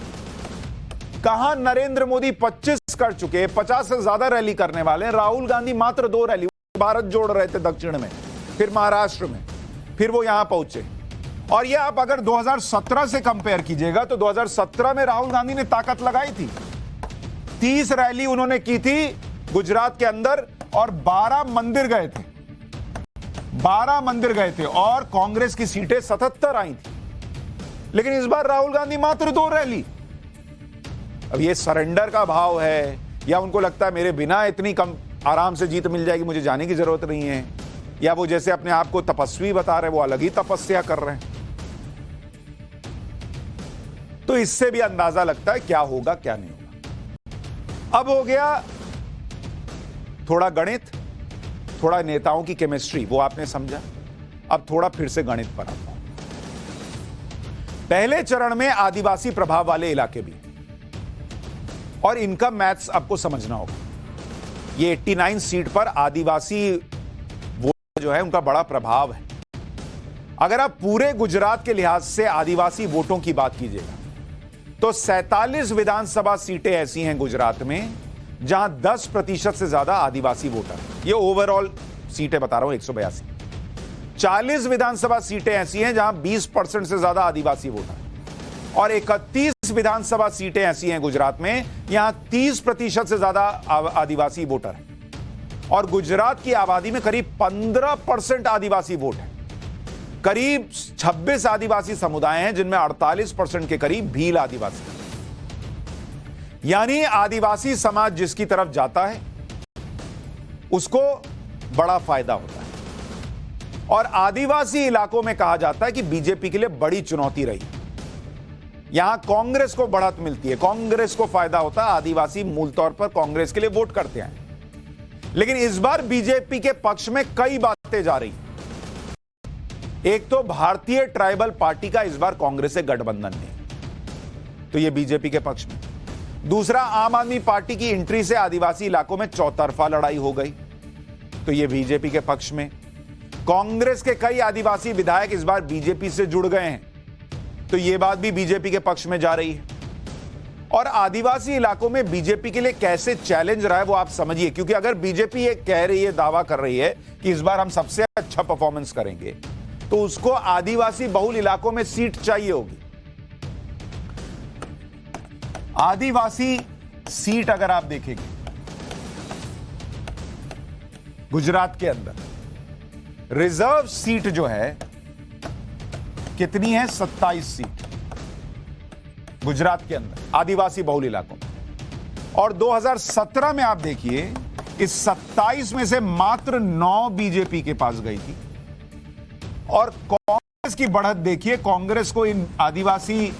कहां नरेंद्र मोदी 25 कर चुके, 50 से ज्यादा रैली करने वाले, राहुल गांधी मात्र 2 रैली। भारत जोड़ रहे थे दक्षिण में, फिर महाराष्ट्र में, फिर वो यहां पहुंचे। और ये आप अगर 2017 से कंपेयर कीजिएगा तो 2017 में राहुल गांधी ने ताकत लगाई थी। 30 रैली उन्होंने की थी गुजरात के अंदर और 12 मंदिर गए थे। 12 मंदिर गए थे और कांग्रेस की सीटें 77 आई थी। लेकिन इस बार राहुल गांधी मात्र 2 रैली। अब ये सरेंडर का भाव है या उनको लगता है मेरे बिना इतनी कम आराम से जीत मिल जाएगी, मुझे जाने की जरूरत नहीं है, या वो जैसे अपने आप को तपस्वी बता रहे हैं, वो अलग ही तपस्या कर रहे हैं। तो इससे भी अंदाजा लगता है क्या होगा क्या नहीं होगा। अब हो गया थोड़ा गणित, थोड़ा नेताओं की केमिस्ट्री, वो आपने समझा। अब थोड़ा फिर से गणित पर आता हूं। पहले चरण में आदिवासी प्रभाव वाले इलाके भी, और इनका मैथ्स आपको समझना होगा। ये 89 सीट पर आदिवासी वोट जो है उनका बड़ा प्रभाव है। अगर आप पूरे गुजरात के लिहाज से आदिवासी वोटों की बात कीजिएगा तो 47 विधानसभा सीटें ऐसी हैं गुजरात में जहां 10% से ज्यादा आदिवासी वोटर। ये ओवरऑल सीटें बता रहा हूं, 182। 40 विधानसभा सीटें ऐसी हैं जहां 20% से ज्यादा आदिवासी वोटर, और 31 विधानसभा सीटें ऐसी हैं गुजरात में यहां 30% से ज्यादा आदिवासी वोटर हैं। और गुजरात की आबादी में करीब 15% आदिवासी वोट है। करीब 26 आदिवासी समुदाय हैं जिनमें 48% के करीब भील आदिवासी। यानी आदिवासी समाज जिसकी तरफ जाता है उसको बड़ा फायदा होता है। और आदिवासी इलाकों में कहा जाता है कि बीजेपी के लिए बड़ी चुनौती रही। यहां कांग्रेस को बढ़त मिलती है, कांग्रेस को फायदा होता है, आदिवासी मूल तौर पर कांग्रेस के लिए वोट करते हैं। लेकिन इस बार बीजेपी के पक्ष में कई बातें जा रही। एक तो भारतीय ट्राइबल पार्टी का इस बार कांग्रेस से गठबंधन नहीं, तो यह बीजेपी के पक्ष में। दूसरा, आम आदमी पार्टी की एंट्री से आदिवासी इलाकों में चौतरफा लड़ाई हो गई, तो यह बीजेपी के पक्ष में। कांग्रेस के कई आदिवासी विधायक इस बार बीजेपी से जुड़ गए हैं, तो यह बात भी बीजेपी के पक्ष में जा रही है। और आदिवासी इलाकों में बीजेपी के लिए कैसे चैलेंज रहा है वो आप समझिए, क्योंकि अगर बीजेपी ये कह रही है, दावा कर रही है कि इस बार हम सबसे अच्छा परफॉर्मेंस करेंगे, तो उसको आदिवासी बहुल इलाकों में सीट चाहिए होगी। आदिवासी सीट अगर आप देखेंगे गुजरात के अंदर, रिजर्व सीट जो है कितनी है? 27 सीट गुजरात के अंदर आदिवासी बहुल इलाकों में। और 2017 में आप देखिए इस 27 में से मात्र 9 बीजेपी के पास गई थी। और कांग्रेस की बढ़त देखिए, कांग्रेस को इन आदिवासी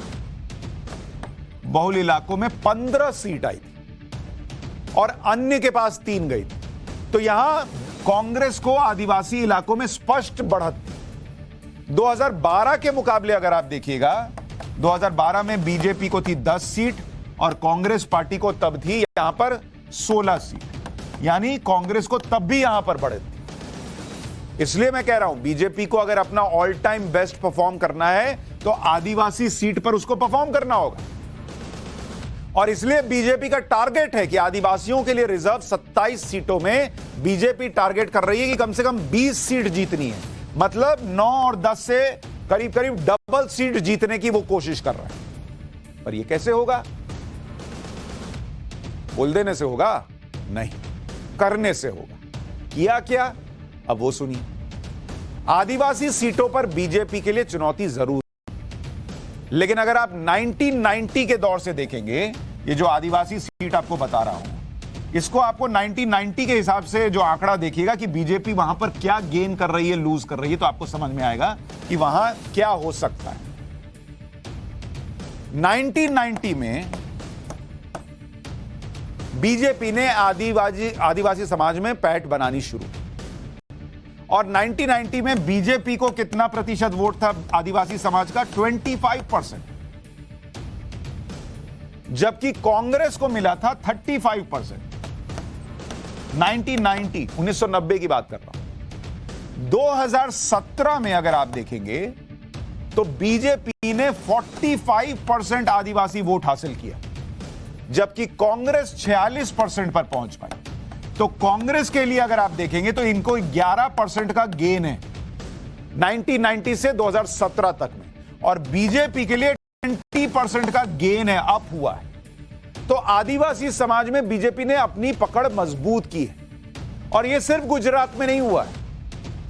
बहुल इलाकों में 15 सीट आई थी और अन्य के पास 3 गई थी। तो यहां कांग्रेस को आदिवासी इलाकों में स्पष्ट बढ़त थी। 2012 के मुकाबले अगर आप देखिएगा, 2012 में बीजेपी को थी 10 सीट और कांग्रेस पार्टी को तब थी यहां पर 16 सीट। यानी कांग्रेस को तब भी यहां पर बढ़त थी। इसलिए मैं कह रहा हूं बीजेपी को अगर अपना ऑल टाइम बेस्ट परफॉर्म करना है तो आदिवासी सीट पर उसको परफॉर्म करना होगा। और इसलिए बीजेपी का टारगेट है कि आदिवासियों के लिए रिजर्व 27 सीटों में बीजेपी टारगेट कर रही है कि कम से कम 20 सीट जीतनी है। मतलब 9 और 10 से करीब करीब डबल सीट जीतने की वो कोशिश कर रहा है। पर ये कैसे होगा? बोल देने से होगा? नहीं, करने से होगा। किया क्या? अब वो सुनिए। आदिवासी सीटों पर बीजेपी के लिए चुनौती जरूर, लेकिन अगर आप 1990 के दौर से देखेंगे, ये जो आदिवासी सीट आपको बता रहा हूं, इसको आपको 1990 के हिसाब से जो आंकड़ा देखिएगा कि बीजेपी वहां पर क्या गेन कर रही है, लूज कर रही है, तो आपको समझ में आएगा कि वहां क्या हो सकता है। 1990 में बीजेपी ने आदिवासी समाज में पैठ बनानी शुरू, और 1990 में बीजेपी को कितना प्रतिशत वोट था आदिवासी समाज का? 25%, जबकि कांग्रेस को मिला था 35%। 1990 की बात कर रहा हूं। 2017 में अगर आप देखेंगे तो बीजेपी ने 45% आदिवासी वोट हासिल किया, जबकि कांग्रेस 46% पर पहुंच पाई। तो कांग्रेस के लिए अगर आप देखेंगे तो इनको 11% का गेन है 1990 से 2017 तक में, और बीजेपी के लिए 20% का गेन है, अप हुआ है। तो आदिवासी समाज में बीजेपी ने अपनी पकड़ मजबूत की है, और यह सिर्फ गुजरात में नहीं हुआ है।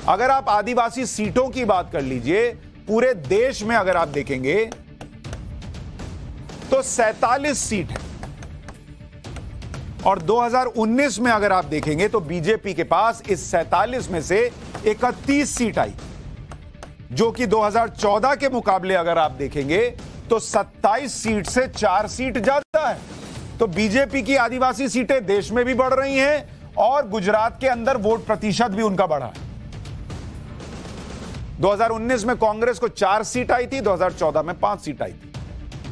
अगर आप आदिवासी सीटों की बात कर लीजिए, पूरे देश में अगर आप देखेंगे तो 47 सीट है, और 2019 में अगर आप देखेंगे तो बीजेपी के पास इस 47 में से 31 सीट आई, जो कि 2014 के मुकाबले अगर आप देखेंगे तो 27 सीट से 4 सीट ज्यादा है। तो बीजेपी की आदिवासी सीटें देश में भी बढ़ रही हैं और गुजरात के अंदर वोट प्रतिशत भी उनका बढ़ा है। 2019 में कांग्रेस को 4 सीट आई थी, 2014 में 5 सीट आई थी।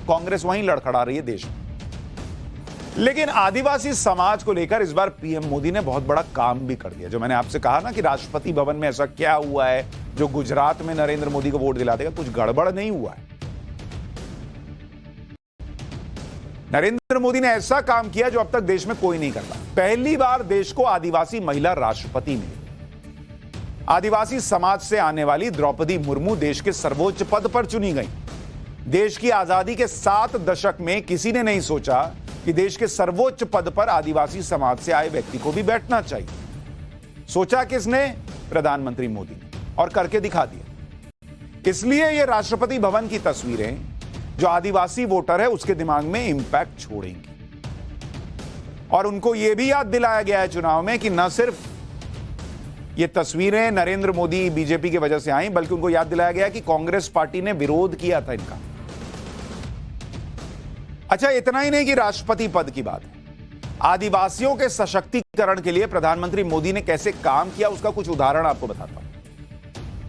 कांग्रेस वहीं लड़खड़ा रही है देश में। लेकिन आदिवासी समाज को लेकर इस बार पीएम मोदी ने बहुत बड़ा काम भी कर दिया। जो मैंने आपसे कहा ना कि राष्ट्रपति भवन में ऐसा क्या हुआ है जो गुजरात में नरेंद्र मोदी को वोट दिला देगा, कुछ गड़बड़ नहीं हुआ है। नरेंद्र मोदी ने ऐसा काम किया जो अब तक देश में कोई नहीं करता। पहली बार देश को आदिवासी महिला राष्ट्रपति मिली। आदिवासी समाज से आने वाली द्रौपदी मुर्मू देश के सर्वोच्च पद पर चुनी गई। देश की आजादी के 7 दशक में किसी ने नहीं सोचा कि देश के सर्वोच्च पद पर आदिवासी समाज से आए व्यक्ति को भी बैठना चाहिए। सोचा किसने? प्रधानमंत्री मोदी ने, और करके दिखा दिया। इसलिए ये राष्ट्रपति भवन की तस्वीरें जो आदिवासी वोटर है उसके दिमाग में इंपैक्ट छोड़ेंगी। और उनको यह भी याद दिलाया गया है चुनाव में कि न सिर्फ ये तस्वीरें नरेंद्र मोदी बीजेपी की वजह से आई, बल्कि उनको याद दिलाया गया कि कांग्रेस पार्टी ने विरोध किया था इनका। अच्छा, इतना ही नहीं कि राष्ट्रपति पद की बात है, आदिवासियों के सशक्तिकरण के लिए प्रधानमंत्री मोदी ने कैसे काम किया उसका कुछ उदाहरण आपको बताता हूं।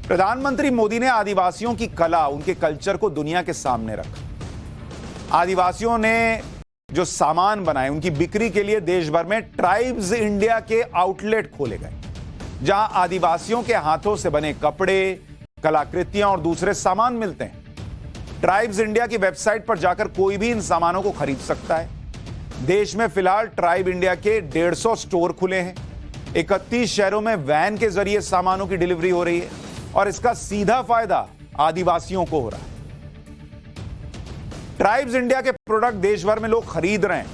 प्रधानमंत्री मोदी ने आदिवासियों की कला, उनके कल्चर को दुनिया के सामने रखा। आदिवासियों ने जो सामान बनाए उनकी बिक्री के लिए देश भर में ट्राइब्स इंडिया के आउटलेट खोले गए, जहां आदिवासियों के हाथों से बने कपड़े, कलाकृतियां और दूसरे सामान मिलते हैं। ट्राइब्स इंडिया की वेबसाइट पर जाकर कोई भी इन सामानों को खरीद सकता है। देश में फिलहाल ट्राइब इंडिया के 150 स्टोर खुले हैं। 31 शहरों में वैन के जरिए सामानों की डिलीवरी हो रही है और इसका सीधा फायदा आदिवासियों को हो रहा है। ट्राइब्स इंडिया के प्रोडक्ट देश भर में लोग खरीद रहे हैं।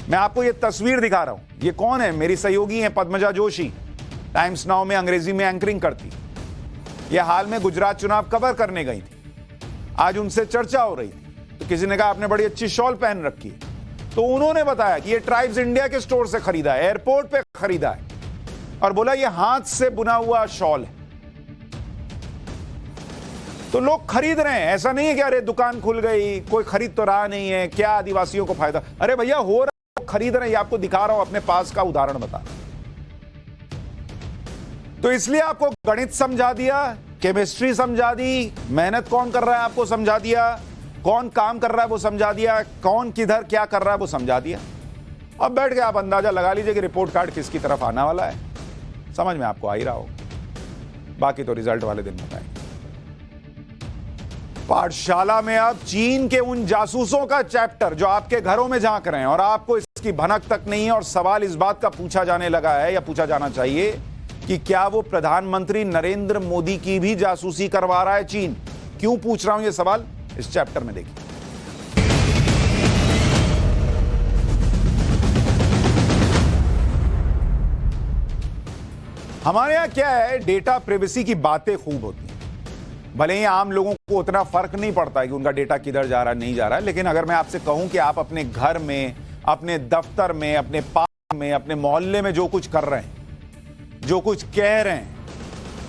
मैं आपको यह तस्वीर दिखा रहा हूं। ये कौन है? मेरी सहयोगी है पद्मजा जोशी, टाइम्स नाउ में अंग्रेजी में एंकरिंग करती। यह हाल में गुजरात चुनाव कवर करने गई थी। आज उनसे चर्चा हो रही थी तो किसी ने कहा आपने बड़ी अच्छी शॉल पहन रखी है, तो उन्होंने बताया कि यह ट्राइब्स इंडिया के स्टोर से खरीदा है, एयरपोर्ट पे खरीदा है, और बोला यह हाथ से बुना हुआ शॉल है। तो लोग खरीद रहे हैं। ऐसा नहीं है कि अरे दुकान खुल गई, कोई खरीद तो रहा नहीं है, क्या आदिवासियों को फायदा? अरे भैया हो रहा, खरीद रहे हैं। आपको दिखा रहा हूं, अपने पास का उदाहरण बता। तो इसलिए आपको गणित समझा दिया, केमिस्ट्री समझा दी, मेहनत कौन कर रहा है आपको समझा दिया, कौन काम कर रहा है वो समझा दिया, कौन किधर क्या कर रहा है वो समझा दिया। अब बैठ के आप अंदाजा लगा लीजिए कि रिपोर्ट कार्ड किसकी तरफ आने वाला है। समझ में आपको आ ही रहा हो, बाकी तो रिजल्ट वाले दिन बताएंगे। पाठशाला में अब चीन के उन जासूसों का चैप्टर जो आपके घरों में झांक रहे हैं और आपको इसकी भनक तक नहीं है, और सवाल इस बात का पूछा जाने लगा है या पूछा जाना चाहिए कि क्या वो प्रधानमंत्री नरेंद्र मोदी की भी जासूसी करवा रहा है चीन? क्यों पूछ रहा हूं ये सवाल, इस चैप्टर में देखिए। हमारे यहां क्या है, डेटा प्रिवेसी की बातें खूब होती हैं। भले ही आम लोगों को उतना फर्क नहीं पड़ता है कि उनका डेटा किधर जा रहा है नहीं जा रहा है, लेकिन अगर मैं आपसे कहूं कि आप अपने घर में, अपने दफ्तर में, अपने पार्क में, अपने मोहल्ले में जो कुछ कर रहे हैं, जो कुछ कह रहे हैं,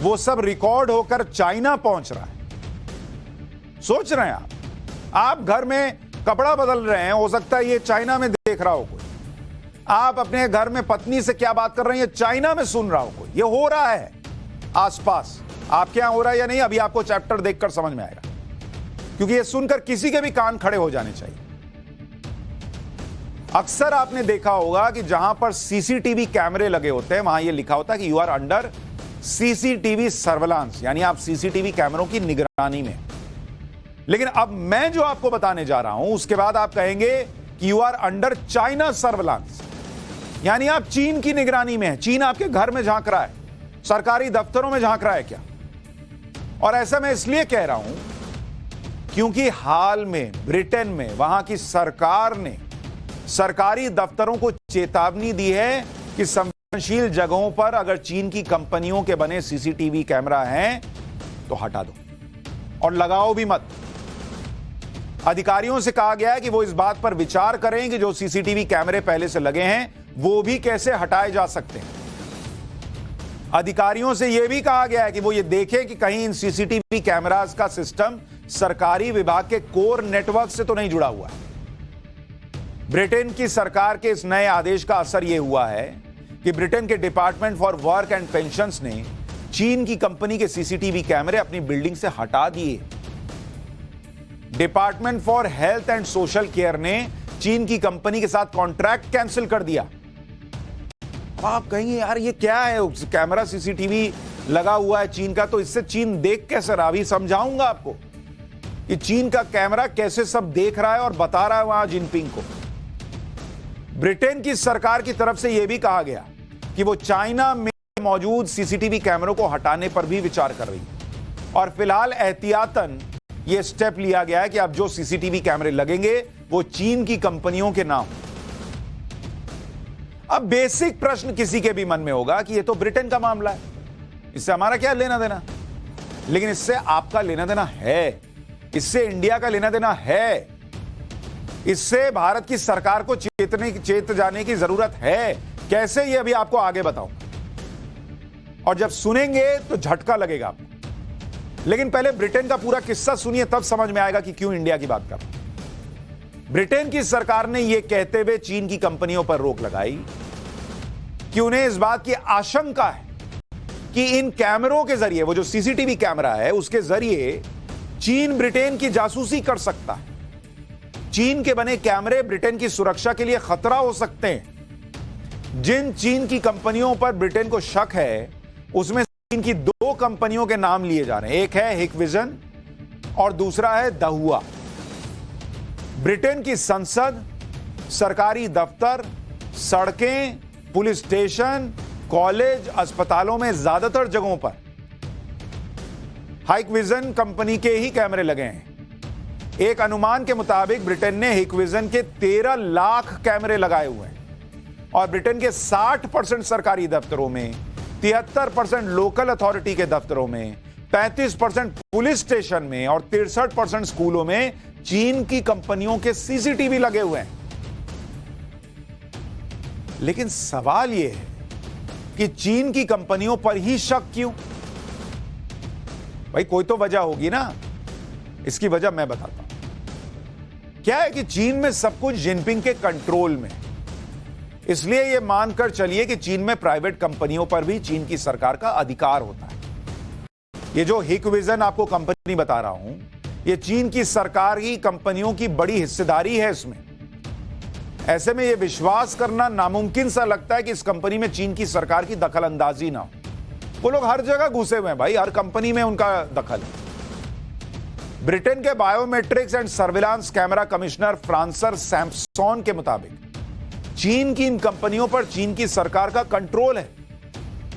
वो सब रिकॉर्ड होकर चाइना पहुंच रहा है। सोच रहे हैं आप घर में कपड़ा बदल रहे हैं, हो सकता है ये चाइना में देख रहा हो कोई। आप अपने घर में पत्नी से क्या बात कर रहे हैं, ये चाइना में सुन रहा हो कोई। ये हो रहा है आसपास। आपके यहां हो रहा है या नहीं, अभी आपको चैप्टर देखकर समझ में आएगा, क्योंकि ये सुनकर किसी के भी कान खड़े हो जाने चाहिए। अक्सर आपने देखा होगा कि जहां पर सीसीटीवी कैमरे लगे होते हैं वहां यह लिखा होता है कि you are under CCTV surveillance, यानी आप सीसीटीवी कैमरों की निगरानी में। लेकिन अब मैं जो आपको बताने जा रहा हूं उसके बाद आप कहेंगे कि you are under China surveillance, यानी आप चीन की निगरानी में हैं। चीन आपके घर में झांक रहा है, सरकारी दफ्तरों में झांक रहा है क्या? और ऐसा मैं इसलिए कह रहा हूं क्योंकि हाल में ब्रिटेन में वहां की सरकार ने सरकारी दफ्तरों को चेतावनी दी है कि संवेदनशील जगहों पर अगर चीन की कंपनियों के बने सीसीटीवी कैमरा हैं तो हटा दो और लगाओ भी मत। अधिकारियों से कहा गया है कि वो इस बात पर विचार करें कि जो सीसीटीवी कैमरे पहले से लगे हैं वो भी कैसे हटाए जा सकते हैं। अधिकारियों से यह भी कहा गया है कि वो ये देखें कि कहीं इन सीसीटीवी कैमरास का सिस्टम सरकारी विभाग के कोर नेटवर्क से तो नहीं जुड़ा हुआ है। ब्रिटेन की सरकार के इस नए आदेश का असर यह हुआ है कि ब्रिटेन के department for work and pensions ने चीन की कंपनी के सीसीटीवी कैमरे अपनी बिल्डिंग से हटा दिए। Department for health and social care ने चीन की कंपनी के साथ कॉन्ट्रैक्ट कैंसिल कर दिया। अब आप कहेंगे यार ये क्या है, कैमरा सीसीटीवी लगा हुआ है चीन का, तो इससे चीन देख कैसे रहा? अभी समझाऊंगा आपको कि चीन का कैमरा कैसे सब देख रहा है और बता रहा है वहां जिनपिंग को। ब्रिटेन की सरकार की तरफ से यह भी कहा गया कि वो चाइना में मौजूद सीसीटीवी कैमरों को हटाने पर भी विचार कर रही है और फिलहाल एहतियातन यह स्टेप लिया गया है कि अब जो सीसीटीवी कैमरे लगेंगे वो चीन की कंपनियों के नाम। अब बेसिक प्रश्न किसी के भी मन में होगा कि यह तो ब्रिटेन का मामला है, इससे हमारा क्या लेना देना? लेकिन इससे आपका लेना देना है, इससे इंडिया का लेना देना है, इससे भारत की सरकार को चेत जाने की जरूरत है। कैसे, ये अभी आपको आगे बताऊंगा और जब सुनेंगे तो झटका लगेगा आपको। लेकिन पहले ब्रिटेन का पूरा किस्सा सुनिए, तब समझ में आएगा कि क्यों इंडिया की बात कर रहा हूं। ब्रिटेन की सरकार ने यह कहते हुए चीन की कंपनियों पर रोक लगाई कि उन्हें इस बात की आशंका है कि इन कैमरों के जरिए, वो जो सीसीटीवी कैमरा है उसके जरिए चीन ब्रिटेन की जासूसी कर सकता है। चीन के बने कैमरे ब्रिटेन की सुरक्षा के लिए खतरा हो सकते हैं। जिन चीन की कंपनियों पर ब्रिटेन को शक है उसमें चीन की दो कंपनियों के नाम लिए जा रहे हैं, एक है हिकविजन और दूसरा है दहुआ। ब्रिटेन की संसद, सरकारी दफ्तर, सड़कें, पुलिस स्टेशन, कॉलेज, अस्पतालों में ज्यादातर जगहों पर हिकविजन कंपनी के ही कैमरे लगे हैं। एक अनुमान के मुताबिक ब्रिटेन ने हिकविजन के 13 लाख कैमरे लगाए हुए हैं और ब्रिटेन के 60% सरकारी दफ्तरों में, 73% लोकल अथॉरिटी के दफ्तरों में, 35% पुलिस स्टेशन में और 63% स्कूलों में चीन की कंपनियों के सीसीटीवी लगे हुए हैं। लेकिन सवाल यह है कि चीन की कंपनियों पर ही शक क्यों? भाई कोई तो वजह होगी ना। इसकी वजह मैं बताता हूं। क्या है कि चीन में सब कुछ जिनपिंग के कंट्रोल में, इसलिए यह मानकर चलिए कि चीन में प्राइवेट कंपनियों पर भी चीन की सरकार का अधिकार होता है। ये जो हिकविजन आपको कंपनी बता रहा हूं, यह चीन की सरकारी कंपनियों की बड़ी हिस्सेदारी है इसमें। ऐसे में यह विश्वास करना नामुमकिन सा लगता है कि इस कंपनी में चीन की सरकार की दखल अंदाजी ना हो। वो लोग हर जगह घुसे हुए हैं भाई, हर कंपनी में उनका दखल है। ब्रिटेन के biometrics and surveillance camera commissioner Fraser Sampson के मुताबिक चीन की इन कंपनियों पर चीन की सरकार का कंट्रोल है।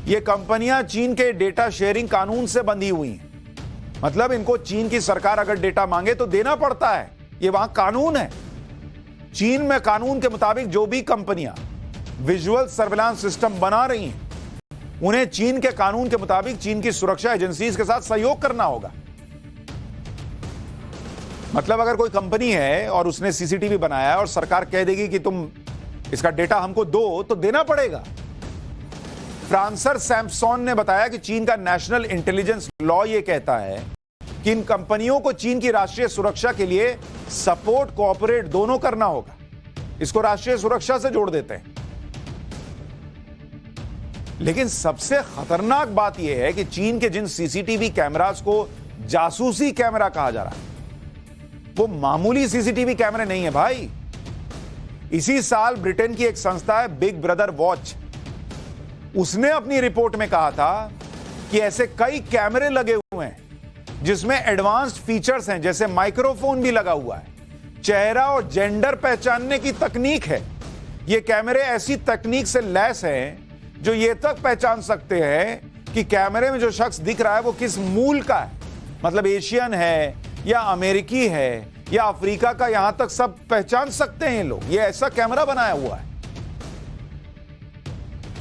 ये कंपनियां चीन के डेटा शेयरिंग कानून से बंधी हुई हैं। मतलब इनको चीन की सरकार अगर डेटा मांगे तो देना पड़ता है, ये वहां कानून है। चीन में कानून के मुताबिक जो भी कंपनियां विजुअल सर्विलांस सिस्टम बना रही हैं उन्हें चीन के कानून के मुताबिक चीन की सुरक्षा एजेंसीज के साथ सहयोग करना होगा। मतलब अगर कोई कंपनी है और उसने सीसीटीवी बनाया है और सरकार कह देगी कि तुम इसका डेटा हमको दो, तो देना पड़ेगा। फ्रांसर सैम्पसन ने बताया कि चीन का नेशनल इंटेलिजेंस लॉ यह कहता है कि इन कंपनियों को चीन की राष्ट्रीय सुरक्षा के लिए सपोर्ट, कोऑपरेट दोनों करना होगा। इसको राष्ट्रीय सुरक्षा से जोड़ देते हैं। लेकिन सबसे खतरनाक बात यह है कि चीन के जिन सीसीटीवी कैमरास को जासूसी कैमरा कहा जा रहा है वो मामूली सीसीटीवी कैमरे नहीं है भाई। इसी साल ब्रिटेन की एक संस्था है बिग ब्रदर वॉच, उसने अपनी रिपोर्ट में कहा था कि ऐसे कई कैमरे लगे हुए हैं जिसमें एडवांस्ड फीचर्स हैं, जैसे माइक्रोफोन भी लगा हुआ है, चेहरा और जेंडर पहचानने की तकनीक है। ये कैमरे ऐसी तकनीक से लैस हैं जो ये तक पहचान सकते हैं कि कैमरे में जो शख्स दिख रहा है वो किस मूल का है, मतलब एशियन है या अमेरिकी है या अफ्रीका का, यहां तक सब पहचान सकते हैं ये लोग। ये ऐसा कैमरा बनाया हुआ है।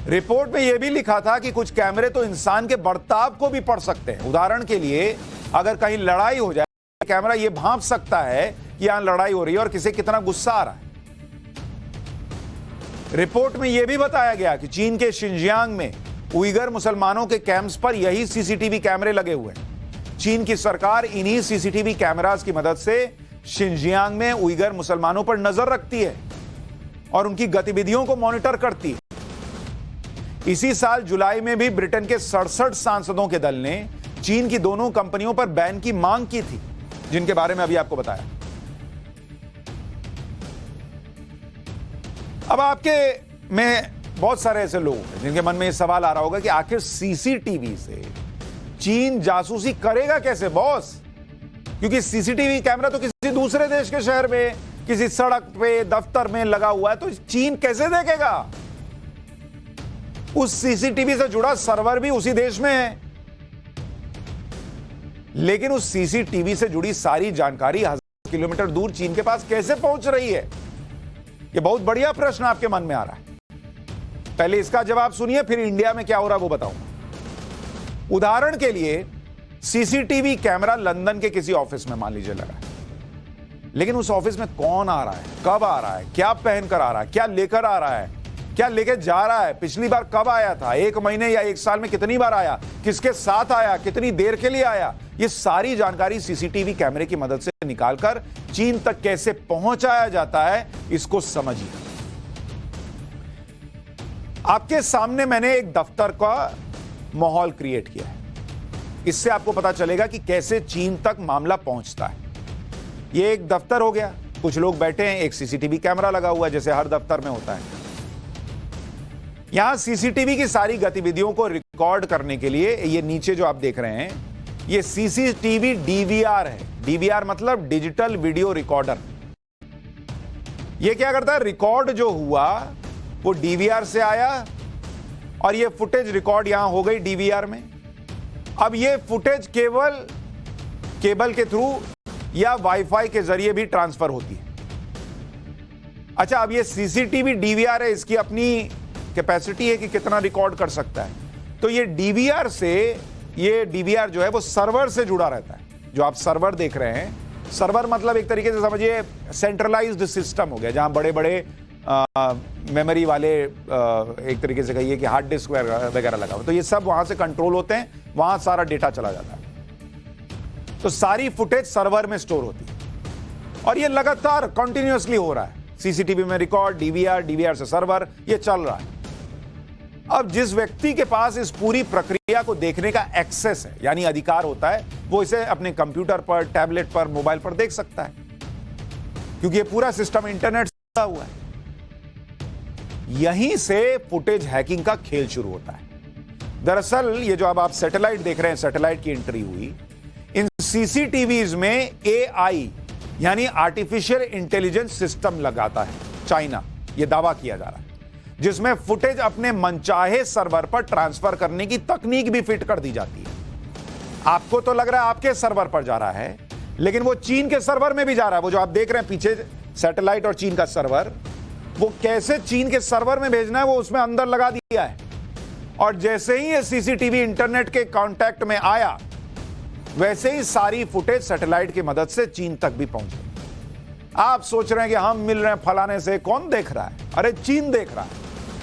रिपोर्ट में यह भी लिखा था कि कुछ कैमरे तो इंसान के बर्ताव को भी पढ़ सकते हैं। उदाहरण के लिए अगर कहीं लड़ाई हो जाए, कैमरा यह भांप सकता है कि यहां लड़ाई हो रही है और किसे कितना गुस्सा आ रहा है। रिपोर्ट में यह भी बताया गया कि चीन के शिनजियांग में उइगर मुसलमानों के कैंप्स पर यही सीसीटीवी कैमरे लगे हुए हैं। चीन की सरकार इन्हीं सीसीटीवी कैमरास की मदद से शिनजियांग में उइगर मुसलमानों पर नजर रखती है और उनकी गतिविधियों को मॉनिटर करती है। इसी साल जुलाई में भी ब्रिटेन के 67 सांसदों के दल ने चीन की दोनों कंपनियों पर बैन की मांग की थी, जिनके बारे में अभी आपको बताया। अब आपके में बहुत सारे ऐसे लोग हैं जिनके मन में यह सवाल आ रहा होगा कि आखिर सीसीटीवी से चीन जासूसी करेगा कैसे बॉस, क्योंकि सीसीटीवी कैमरा तो किसी दूसरे देश के शहर में, किसी सड़क पे, दफ्तर में लगा हुआ है, तो चीन कैसे देखेगा? उस सीसीटीवी से जुड़ा सर्वर भी उसी देश में है, लेकिन उस सीसीटीवी से जुड़ी सारी जानकारी 1000 किलोमीटर दूर चीन के पास कैसे पहुंच रही है? यह बहुत बढ़िया प्रश्न आपके मन में आ रहा है। पहले इसका जवाब सुनिए, फिर इंडिया में क्या हो रहा है वो बताऊंगा। उदाहरण के लिए सीसीटीवी कैमरा लंदन के किसी ऑफिस में मान लीजिए लगा है, लेकिन उस ऑफिस में कौन आ रहा है, कब आ रहा है, क्या पहनकर आ रहा है, क्या लेकर आ रहा है, क्या लेकर जा रहा है, पिछली बार कब आया था, 1 महीने या 1 साल में कितनी बार आया, किसके साथ आया, कितनी देर के लिए आया, ये सारी जानकारी सीसीटीवी कैमरे की मदद से निकालकर चीन तक कैसे पहुंचाया जाता है, इसको समझिए। आपके सामने मैंने एक दफ्तर का माहौल क्रिएट किया है। इससे आपको पता चलेगा कि कैसे चीन तक मामला पहुंचता है। यह एक दफ्तर हो गया, कुछ लोग बैठे हैं, एक सीसीटीवी कैमरा लगा हुआ है जैसे हर दफ्तर में होता है। यहां सीसीटीवी की सारी गतिविधियों को रिकॉर्ड करने के लिए ये नीचे जो आप देख रहे हैं, ये सीसीटीवी डीवीआर है। डीवीआर मतलब डिजिटल वीडियो रिकॉर्डर। ये क्या करता है, रिकॉर्ड जो हुआ वो डीवीआर से आया और ये फुटेज रिकॉर्ड यहां हो गई डीवीआर में। अब ये फुटेज केवल केबल के थ्रू या वाईफाई के जरिए भी ट्रांसफर होती है। अच्छा, अब ये सीसीटीवी डीवीआर है, इसकी अपनी कैपेसिटी है कि कितना रिकॉर्ड कर सकता है। तो ये डीवीआर जो है वो सर्वर से जुड़ा रहता है। जो आप सर्वर देख रहे हैं, सर्वर मतलब एक तरीके से समझिए सेंट्रलाइज्ड सिस्टम हो गया, जहां बड़े बड़े मेमोरी वाले एक तरीके से कहिए कि हार्ड डिस्क वगैरह लगा हुआ, तो ये सब वहां से कंट्रोल होते हैं, वहां सारा डेटा चला जाता है। तो सारी फुटेज सर्वर में स्टोर होती है और ये लगातार कंटिन्यूअसली हो रहा है। सीसीटीवी में रिकॉर्ड, डीवीआर से सर्वर, ये चल रहा है। अब जिस व्यक्ति के पास इस पूरी प्रक्रिया को देखने का एक्सेस है, यानी अधिकार होता है, वो इसे अपने कंप्यूटर पर, टैबलेट पर, मोबाइल पर देख सकता है, क्योंकि ये पूरा सिस्टम इंटरनेट से जुड़ा हुआ है। यहीं से फुटेज हैकिंग का खेल शुरू होता है। दरअसल ये जो अब आप सैटेलाइट देख रहे हैं, सैटेलाइट की एंट्री हुई, इन सीसीटीवीज में एआई यानी आर्टिफिशियल इंटेलिजेंस सिस्टम लगाता है चाइना, यह दावा किया जा रहा है, जिसमें फुटेज अपने मनचाहे सर्वर पर ट्रांसफर करने की तकनीक भी फिट कर दी जाती है। आपको तो लग रहा है आपके सर्वर पर जा रहा है, लेकिन वो चीन के सर्वर में भी जा रहा है। वो जो आप देख रहे हैं पीछे सैटेलाइट और चीन का सर्वर, वो कैसे चीन के सर्वर में भेजना है वो उसमें अंदर लगा दिया है। और जैसे ही ये सीसीटीवी इंटरनेट के कांटेक्ट में आया, वैसे ही सारी फुटेज सैटेलाइट की मदद से चीन तक भी पहुंच गई। आप सोच रहे हैं कि हम मिल रहे हैं फलाने से, कौन देख रहा है? अरे चीन देख रहा है।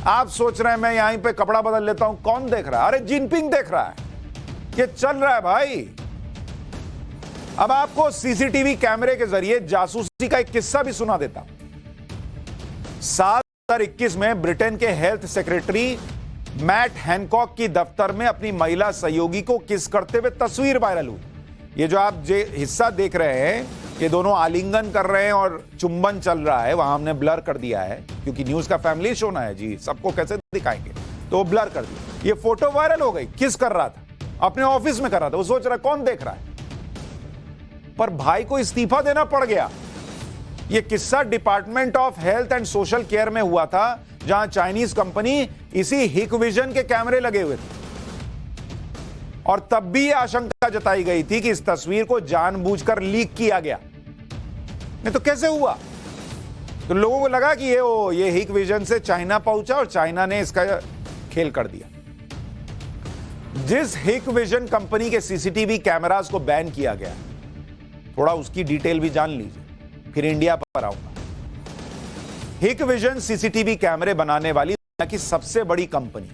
आप सोच रहे हैं मैं यहीं पे कपड़ा बदल लेता हूं, कौन देख रहा है? अरे जिनपिंग देख रहा है। ये चल रहा है भाई। अब आपको सीसीटीवी कैमरे के जरिए जासूसी का एक किस्सा भी सुना देता हूं। 2021 में ब्रिटेन के हेल्थ सेक्रेटरी मैट हैनकॉक की दफ्तर में अपनी महिला सहयोगी को किस करते हुए तस्वीर वायरल हुई। ये जो आप हिस्सा देख रहे हैं, ये दोनों आलिंगन कर रहे हैं और चुंबन चल रहा है। वहां हमने ब्लर कर दिया है क्योंकि न्यूज का फैमिली शो ना है जी, सबको कैसे दिखाएंगे, तो वो ब्लर कर दिया। ये फोटो वायरल हो गई। किस कर रहा था? अपने ऑफिस में कर रहा था। वो सोच रहा कौन देख रहा है, पर भाई को इस्तीफा देना पड़ गया। यह किस्सा department of health and social care में हुआ था, जहां चाइनीज कंपनी इसी हिकविजन के कैमरे लगे हुए थे। और तब भी यह आशंका जताई गई थी कि इस तस्वीर को जानबूझकर लीक किया गया। नहीं तो कैसे हुआ? तो लोगों को लगा कि ये हिकविजन से चाइना पहुंचा और चाइना ने इसका खेल कर दिया। जिस हिकविजन कंपनी के सीसीटीवी कैमरास को बैन किया गया, थोड़ा उसकी डिटेल भी जान लीजिए। फिर इंडिया पर आऊंगा। हिकविजन सीसीटीवी कैमरे बनाने वाली दुनिया की सबसे बड़ी कंपनी।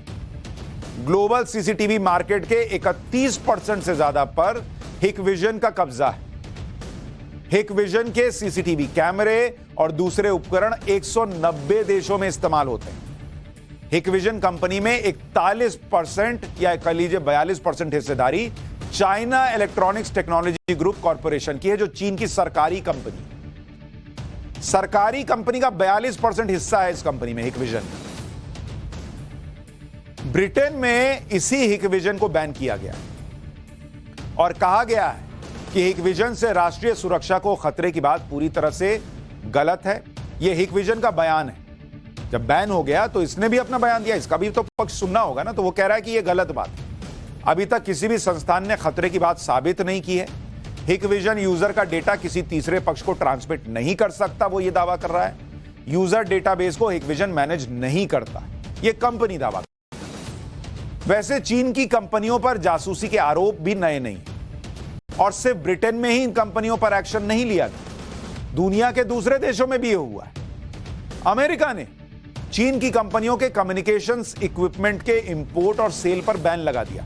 ग्लोबल सीसीटीवी मार्केट के 31% से ज्यादा पर हिकविजन का कब्जा है। हिकविजन के सीसीटीवी कैमरे और दूसरे उपकरण 190 देशों में इस्तेमाल होते हैं। हिकविजन कंपनी में 41% या कह लीजिए 42% हिस्सेदारी China electronics technology group corporation की है, जो चीन की सरकारी कंपनी का 42% हिस्सा है इस कंपनी में, हिकविजन। ब्रिटेन में इसी हिकविजन को बैन किया गया और कहा गया है कि हिकविजन से राष्ट्रीय सुरक्षा को खतरे की बात पूरी तरह से गलत है। यह हिकविजन का बयान है। जब बैन हो गया तो इसने भी अपना बयान दिया, इसका भी तो पक्ष सुनना होगा ना। तो वो कह रहा है कि यह गलत बात है। अभी तक किसी भी संस्थान ने खतरे की बात साबित नहीं की है। हिकविजन यूजर का डेटा किसी तीसरे पक्ष को ट्रांसमिट नहीं कर सकता, वो ये दावा कर रहा है। यूजर डेटाबेस को हिकविजन मैनेज नहीं करता, ये कंपनी दावा करती है। वैसे चीन की कंपनियों पर जासूसी के आरोप भी नए नहीं, और सिर्फ ब्रिटेन में ही इन कंपनियों पर एक्शन नहीं लिया गया, दुनिया के दूसरे देशों में भी हुआ है। अमेरिका ने चीन की कंपनियों के कम्युनिकेशंस इक्विपमेंट के इंपोर्ट और सेल पर बैन लगा दिया।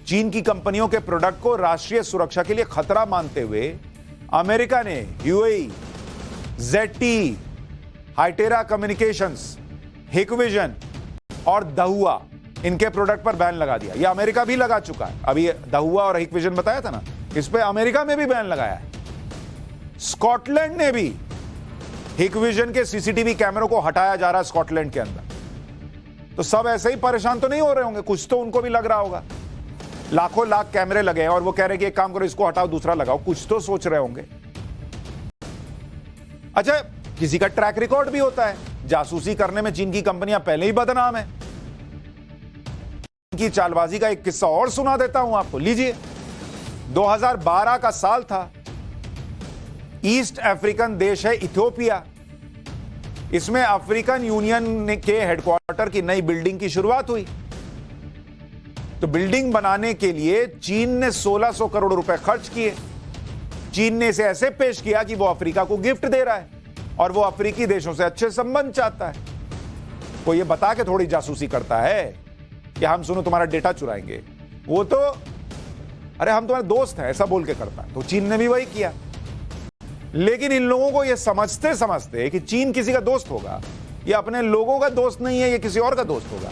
चीन की कंपनियों के प्रोडक्ट को राष्ट्रीय सुरक्षा के लिए खतरा मानते हुए अमेरिका ने ह्यूएई, जेटी, हाइटेरा कम्युनिकेशंस, हिकविजन और दहुआ, इनके प्रोडक्ट पर बैन लगा दिया। यह अमेरिका भी लगा चुका है। अभी दहुआ और हिकविजन बताया था ना, इस पे अमेरिका में भी बैन लगाया है। स्कॉटलैंड ने भी हिकविजन के सीसीटीवी कैमरों को हटाया जा रहा है स्कॉटलैंड के अंदर। तो सब ऐसे ही परेशान तो नहीं हो रहे होंगे, कुछ तो उनको भी लग रहा होगा। लाखों लाख कैमरे लगे हैं और वो कह रहे हैं कि एक काम करो, इसको हटाओ दूसरा लगाओ, कुछ तो सोच रहे होंगे। अच्छा, किसी का ट्रैक रिकॉर्ड भी होता है। जासूसी करने में चीन की कंपनियां पहले ही बदनाम है। की चालबाजी का एक किस्सा और सुना देता हूं आपको, लीजिए। 2012 का साल था। ईस्ट अफ्रीकन देश है इथियोपिया। इसमें अफ्रीकन यूनियन के हेडक्वार्टर की नई बिल्डिंग की शुरुआत हुई। तो बिल्डिंग बनाने के लिए चीन ने 1600 करोड़ रुपए खर्च किए। चीन ने इसे ऐसे पेश किया कि वो अफ्रीका को गिफ्ट दे रहा है और वो अफ्रीकी देशों से अच्छे संबंध चाहता है। वो ये बता के थोड़ी जासूसी करता है कि हम सुनो तुम्हारा डेटा चुराएंगे। वो तो अरे हम तुम्हारे दोस्त हैं ऐसा बोल के करता है। तो चीन ने भी वही किया। लेकिन इन लोगों को ये समझते समझते कि चीन किसी का दोस्त होगा, ये अपने लोगों का दोस्त नहीं है, ये किसी और का दोस्त होगा,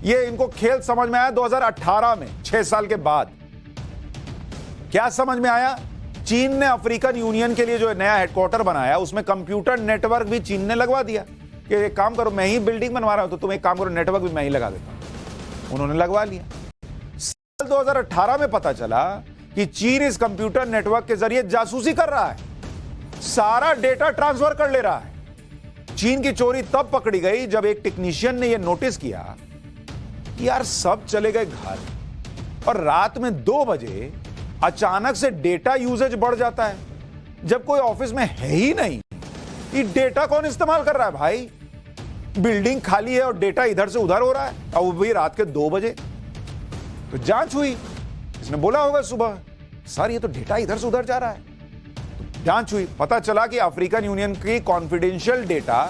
ये इनको खेल समझ में आया 2018 में, 6 साल के बाद। क्या समझ में आया? चीन ने अफ्रीकन यूनियन के लिए जो नया हेडक्वार्टर बनाया, उसमें कंप्यूटर नेटवर्क भी चीन ने लगवा दिया कि एक काम करो, मैं ही बिल्डिंग बनवा रहा हूं तो तुम एक काम करो, नेटवर्क भी मैं ही लगा देता हूं। उन्होंने लगवा लिया। साल 2018 में पता चला कि चीन इस कंप्यूटर नेटवर्क के जरिए जासूसी कर रहा है, सारा डेटा ट्रांसफर कर ले रहा है। चीन की चोरी तब पकड़ी गई जब एक टेक्नीशियन ने यह नोटिस किया, यार सब चले गए घर और रात में 2 बजे अचानक से डेटा यूजेज बढ़ जाता है, जब कोई ऑफिस में है ही नहीं। ये डेटा कौन इस्तेमाल कर रहा है भाई? बिल्डिंग खाली है और डेटा इधर से उधर हो रहा है, और वो भी रात के 2 बजे। तो जांच हुई, इसने बोला होगा सुबह, सर ये तो डेटा इधर से उधर जा रहा है। तो जांच हुई, पता चला कि अफ्रीकन यूनियन की कॉन्फिडेंशियल डेटा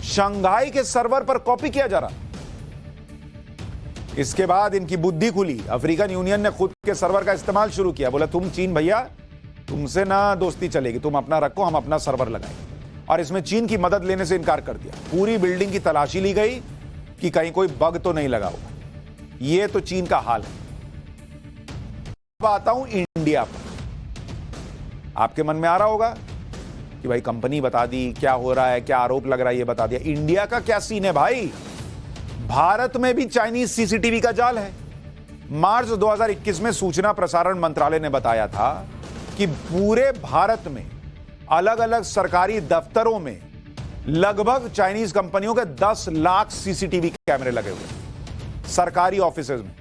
शंघाई के सर्वर पर कॉपी किया जा रहा। इसके बाद इनकी बुद्धि खुली। अफ्रीकन यूनियन ने खुद के सर्वर का इस्तेमाल शुरू किया। बोला तुम चीन भैया, तुमसे ना दोस्ती चलेगी, तुम अपना रखो, हम अपना सर्वर लगाएंगे। और इसमें चीन की मदद लेने से इनकार कर दिया। पूरी बिल्डिंग की तलाशी ली गई कि कहीं कोई बग तो नहीं लगा होगा। यह तो चीन का हाल है। अब आता हूं इंडिया पर। आपके मन में आ रहा होगा कि भाई कंपनी बता दी, क्या हो रहा है, क्या आरोप लग रहा है, ये बता दिया। इंडिया का क्या सीन है भाई? भारत में भी चाइनीज सीसीटीवी का जाल है। मार्च 2021 में सूचना प्रसारण मंत्रालय ने बताया था कि पूरे भारत में अलग अलग सरकारी दफ्तरों में लगभग चाइनीज कंपनियों के 10 लाख सीसीटीवी कैमरे लगे हुए सरकारी ऑफिसेज में।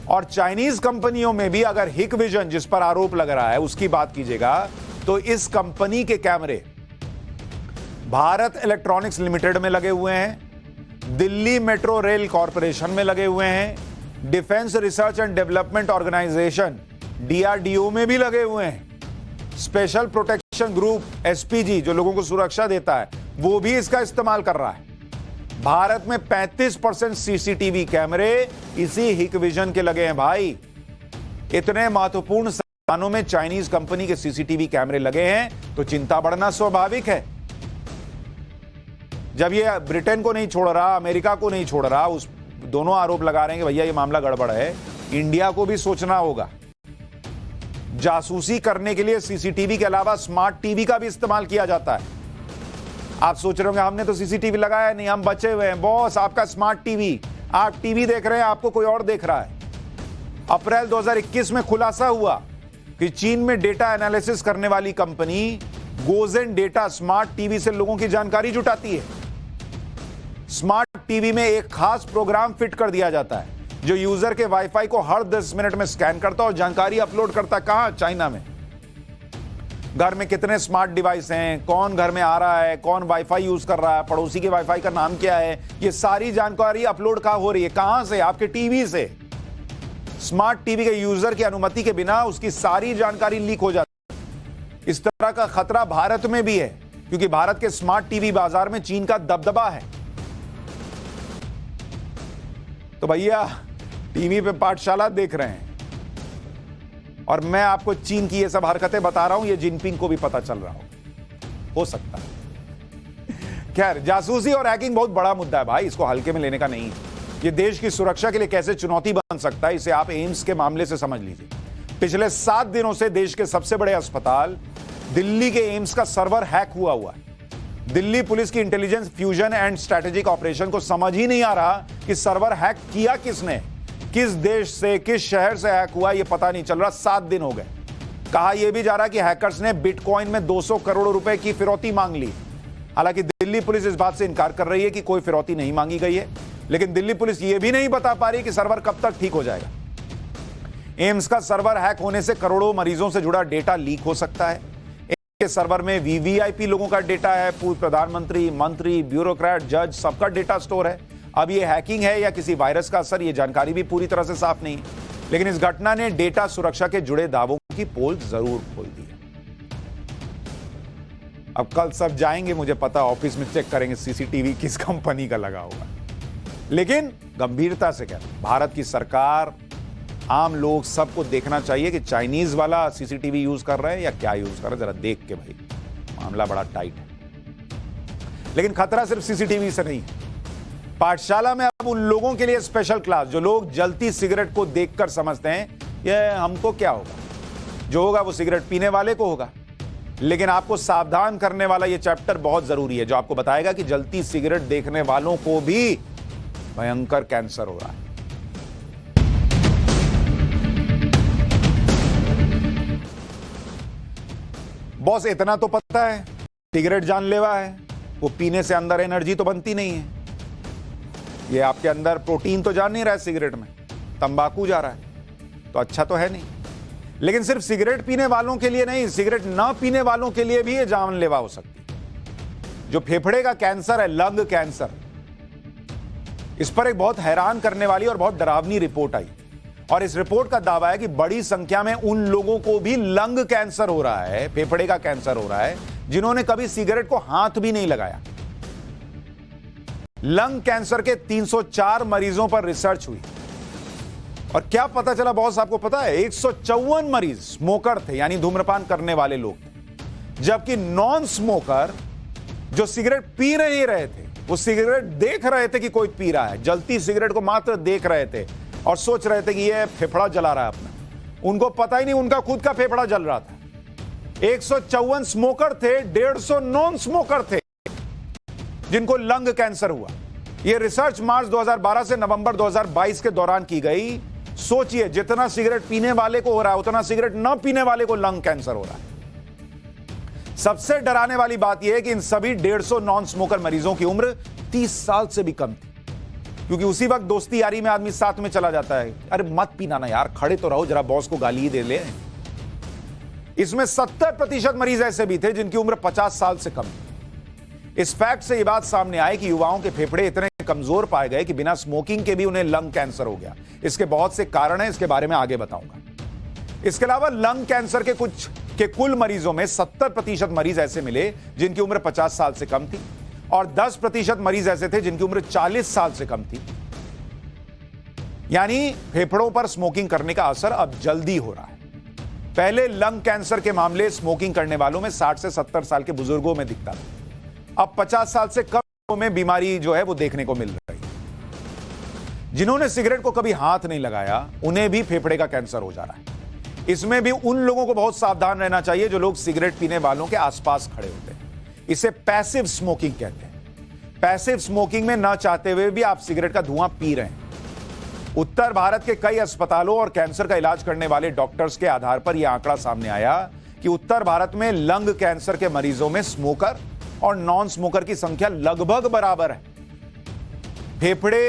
और चाइनीज कंपनियों में भी अगर हिकविजन, जिस पर आरोप लग रहा है, उसकी बात कीजिएगा तो इस कंपनी के कैमरे भारत इलेक्ट्रॉनिक्स लिमिटेड में लगे हुए हैं, दिल्ली मेट्रो रेल कॉरपोरेशन में लगे हुए हैं, defence research and development organisation DRDO में भी लगे हुए हैं, special protection protection group SPG जो लोगों को सुरक्षा देता है वो भी इसका इस्तेमाल कर रहा है। भारत में 35% सीसीटीवी कैमरे इसी हिकविजन के लगे हैं भाई। इतने महत्वपूर्ण स्थानों में चाइनीज कंपनी के सीसीटीवी कैमरे लगे हैं तो चिंता बढ़ना स्वाभाविक है। जब ये ब्रिटेन को नहीं छोड़ रहा, अमेरिका को नहीं छोड़ रहा, उस दोनों आरोप लगा रहे हैं कि भैया ये मामला गड़बड़ है, इंडिया को भी सोचना होगा। जासूसी करने के लिए सीसीटीवी के अलावा स्मार्ट टीवी का भी इस्तेमाल किया जाता है। आप सोच रहे होंगे हमने तो सीसीटीवी लगाया नहीं, हम बचे हुए हैं। बॉस, आपका स्मार्ट टीवी, आप टीवी देख रहे हैं, आपको कोई और देख रहा है। अप्रैल 2021 में खुलासा हुआ कि चीन में डेटा एनालिसिस करने वाली company Gojen data smart TV से लोगों की जानकारी जुटाती है। स्मार्ट टीवी में एक खास प्रोग्राम फिट कर दिया जाता है जो यूजर के वाईफाई को हर 10 मिनट में स्कैन करता और जानकारी अपलोड करता। कहां? चाइना में। घर में कितने स्मार्ट डिवाइस हैं, कौन घर में आ रहा है, कौन वाईफाई यूज कर रहा है, पड़ोसी के वाईफाई का नाम क्या है, ये सारी जानकारी अपलोड कहां हो रही है? कहां से? आपके टीवी से। स्मार्ट टीवी के यूजर की अनुमति के बिना उसकी सारी जानकारी लीक हो जाती है। इस तरह का खतरा भारत में भी है क्योंकि भारत के स्मार्ट टीवी बाजार में चीन का दबदबा है। तो भैया टीवी पे पाठशाला देख रहे हैं और मैं आपको चीन की ये सब हरकतें बता रहा हूं, ये जिनपिंग को भी पता चल रहा हो सकता है। खैर, जासूसी और हैकिंग बहुत बड़ा मुद्दा है भाई, इसको हल्के में लेने का नहीं है। ये देश की सुरक्षा के लिए कैसे चुनौती बन सकता है, इसे आप एम्स के मामले से समझ लीजिए। पिछले 7 दिनों से देश के सबसे बड़े अस्पताल दिल्ली के एम्स का सर्वर हैक हुआ है। दिल्ली पुलिस की intelligence fusion and strategic operation को समझ ही नहीं आ रहा कि सर्वर हैक किया किसने, किस देश से, किस शहर से हैक हुआ, यह पता नहीं चल रहा। 7 दिन हो गए। कहा यह भी जा रहा कि हैकर्स ने बिटकॉइन में 200 करोड़ रुपए की फिरौती मांग ली। हालांकि दिल्ली पुलिस इस बात से इनकार कर रही है कि कोई फिरौती नहीं मांगी गई है, लेकिन दिल्ली पुलिस यह भी नहीं बता पा रही कि सर्वर कब तक ठीक हो जाएगा। एम्स का सर्वर हैक होने से करोड़ों मरीजों से जुड़ा डेटा लीक हो सकता है। के सर्वर में वीवीआईपी लोगों का डेटा है, पूर्व प्रधानमंत्री, मंत्री, ब्यूरोक्रेट, जज, सबका डेटा स्टोर है। अब ये हैकिंग है या किसी वायरस का असर, ये जानकारी भी पूरी तरह से साफ नहीं है। लेकिन इस घटना ने डेटा सुरक्षा के जुड़े दावों की पोल जरूर खोल दी है। अब कल सब जाएंगे, मुझे पता, ऑफिस में चेक करेंगे सीसीटीवी किस कंपनी का लगा हुआ है। लेकिन गंभीरता से कहते, भारत की सरकार, आम लोग, सबको देखना चाहिए कि चाइनीज वाला सीसीटीवी यूज कर रहे हैं या क्या यूज कर रहे हैं। जरा देख के भाई, मामला बड़ा टाइट है। लेकिन खतरा सिर्फ सीसीटीवी से नहीं। पाठशाला में अब उन लोगों के लिए स्पेशल क्लास जो लोग जलती सिगरेट को देखकर समझते हैं ये हमको क्या होगा, जो होगा वो सिगरेट पीने वाले को होगा। लेकिन आपको सावधान करने वाला ये चैप्टर बहुत जरूरी है जो आपको बताएगा कि जलती सिगरेट देखने वालों को भी भयंकर कैंसर हो रहा है। बॉस, इतना तो पता है सिगरेट जानलेवा है, वो पीने से अंदर एनर्जी तो बनती नहीं है। ये आपके अंदर प्रोटीन तो जा नहीं रहा है सिगरेट में, तंबाकू जा रहा है, तो अच्छा तो है नहीं। लेकिन सिर्फ सिगरेट पीने वालों के लिए नहीं, सिगरेट ना पीने वालों के लिए भी ये जानलेवा हो सकती है। जो फेफड़े का कैंसर है, लंग कैंसर, इस पर एक बहुत हैरान करने वाली और बहुत डरावनी रिपोर्ट आई। और इस रिपोर्ट का दावा है कि बड़ी संख्या में उन लोगों को भी लंग कैंसर हो रहा है, फेफड़े का कैंसर हो रहा है, जिन्होंने कभी सिगरेट को हाथ भी नहीं लगाया। लंग कैंसर के 304 मरीजों पर रिसर्च हुई और क्या पता चला बॉस, आपको पता है 154 मरीज स्मोकर थे, यानी धूम्रपान करने वाले लोग, जबकि नॉन स्मोकर जो सिगरेट पी नहीं रहे थे, वो सिगरेट देख रहे थे कि कोई पी रहा है, जलती सिगरेट को मात्र देख रहे थे और सोच रहे थे कि ये फेफड़ा जला रहा है अपना। उनको पता ही नहीं उनका खुद का फेफड़ा जल रहा था। 154 स्मोकर थे, 150 नॉन स्मोकर थे जिनको लंग कैंसर हुआ। यह रिसर्च मार्च 2012 से नवंबर 2022 के दौरान की गई। सोचिए, जितना सिगरेट पीने वाले को हो रहा है उतना सिगरेट न पीने वाले को लंग कैंसर हो रहा है। सबसे डराने वाली बात यह है कि इन सभी 150 नॉन स्मोकर मरीजों की उम्र 30 साल से भी कम थी, क्योंकि उसी वक्त दोस्ती यारी में आदमी साथ में चला जाता है, अरे मत पीना ना यार, खड़े तो रहो, जरा बॉस को गाली ही दे ले। इसमें 70% मरीज ऐसे भी थे जिनकी उम्र 50 साल से कम थी। इस फैक्ट से यह बात सामने आई कि युवाओं के फेफड़े इतने कमजोर पाए गए कि बिना स्मोकिंग के भी उन्हें लंग कैंसर हो गया। इसके बहुत से कारण हैं, इसके बारे में आगे बताऊंगा। इसके अलावा लंग कैंसर के कुछ कि कुल मरीजों में 70% मरीज ऐसे मिले जिनकी उम्र 50 साल से कम थी और 10% मरीज ऐसे थे जिनकी उम्र 40 साल से कम थी। यानी फेफड़ों पर स्मोकिंग करने का असर अब जल्दी हो रहा है। पहले लंग कैंसर के मामले स्मोकिंग करने वालों में 60 से 70 साल के बुजुर्गों में दिखता था। अब 50 साल से कम लोगों में बीमारी जो है वो देखने को मिल रही है। जिन्होंने सिगरेट को कभी हाथ नहीं लगाया उन्हें भी फेफड़े का कैंसर हो जा रहा है। इसमें भी उन लोगों को बहुत सावधान रहना चाहिए जो लोग सिगरेट पीने वालों के आसपास खड़े होते हैं। इसे पैसिव स्मोकिंग कहते हैं। पैसिव स्मोकिंग में ना चाहते हुए भी आप सिगरेट का धुआं पी रहे हैं। उत्तर भारत के कई अस्पतालों और कैंसर का इलाज करने वाले डॉक्टर्स के आधार पर यह आंकड़ा सामने आया कि उत्तर भारत में लंग कैंसर के मरीजों में स्मोकर और नॉन स्मोकर की संख्या लगभग बराबर है। फेफड़े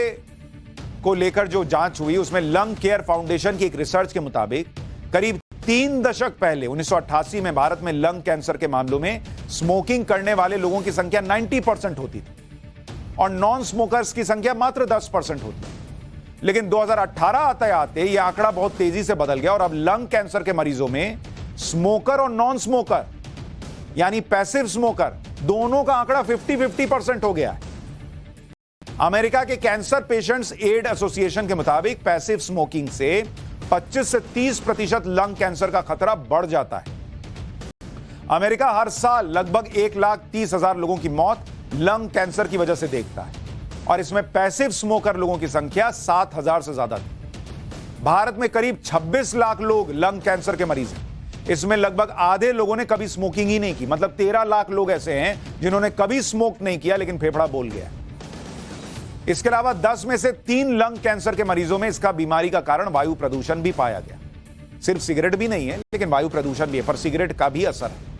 को लेकर जो जांच हुई उसमें लंग केयर फाउंडेशन की एक रिसर्च के मुताबिक करीब 3 दशक पहले 1988 में भारत में लंग कैंसर के मामलों में स्मोकिंग करने वाले लोगों की संख्या 90% होती थी और नॉन स्मोकर्स की संख्या मात्र 10% होती थी। लेकिन 2018 आते आते यह आंकड़ा बहुत तेजी से बदल गया और अब लंग कैंसर के मरीजों में स्मोकर और नॉन स्मोकर यानी पैसिव स्मोकर दोनों का आंकड़ा 50-50% हो गया है। अमेरिका के कैंसर पेशेंट्स एड एसोसिएशन के मुताबिक पैसिव स्मोकिंग से 25 से 30% लंग कैंसर का खतरा बढ़ जाता है। अमेरिका हर साल लगभग 1,30,000 लोगों की मौत लंग कैंसर की वजह से देखता है और इसमें पैसिव स्मोकर लोगों की संख्या 7,000 से ज्यादा थी। भारत में करीब 26 लाख लोग लंग कैंसर के मरीज हैं। इसमें लगभग आधे लोगों ने कभी स्मोकिंग ही नहीं की, मतलब 13 लाख लोग ऐसे हैं जिन्होंने कभी स्मोक नहीं किया लेकिन फेफड़ा बोल गया। इसके अलावा 10 में से 3 लंग कैंसर के मरीजों में इसका बीमारी का कारण वायु प्रदूषण भी पाया गया। सिर्फ सिगरेट भी नहीं है लेकिन वायु प्रदूषण भी है, पर सिगरेट का भी असर है।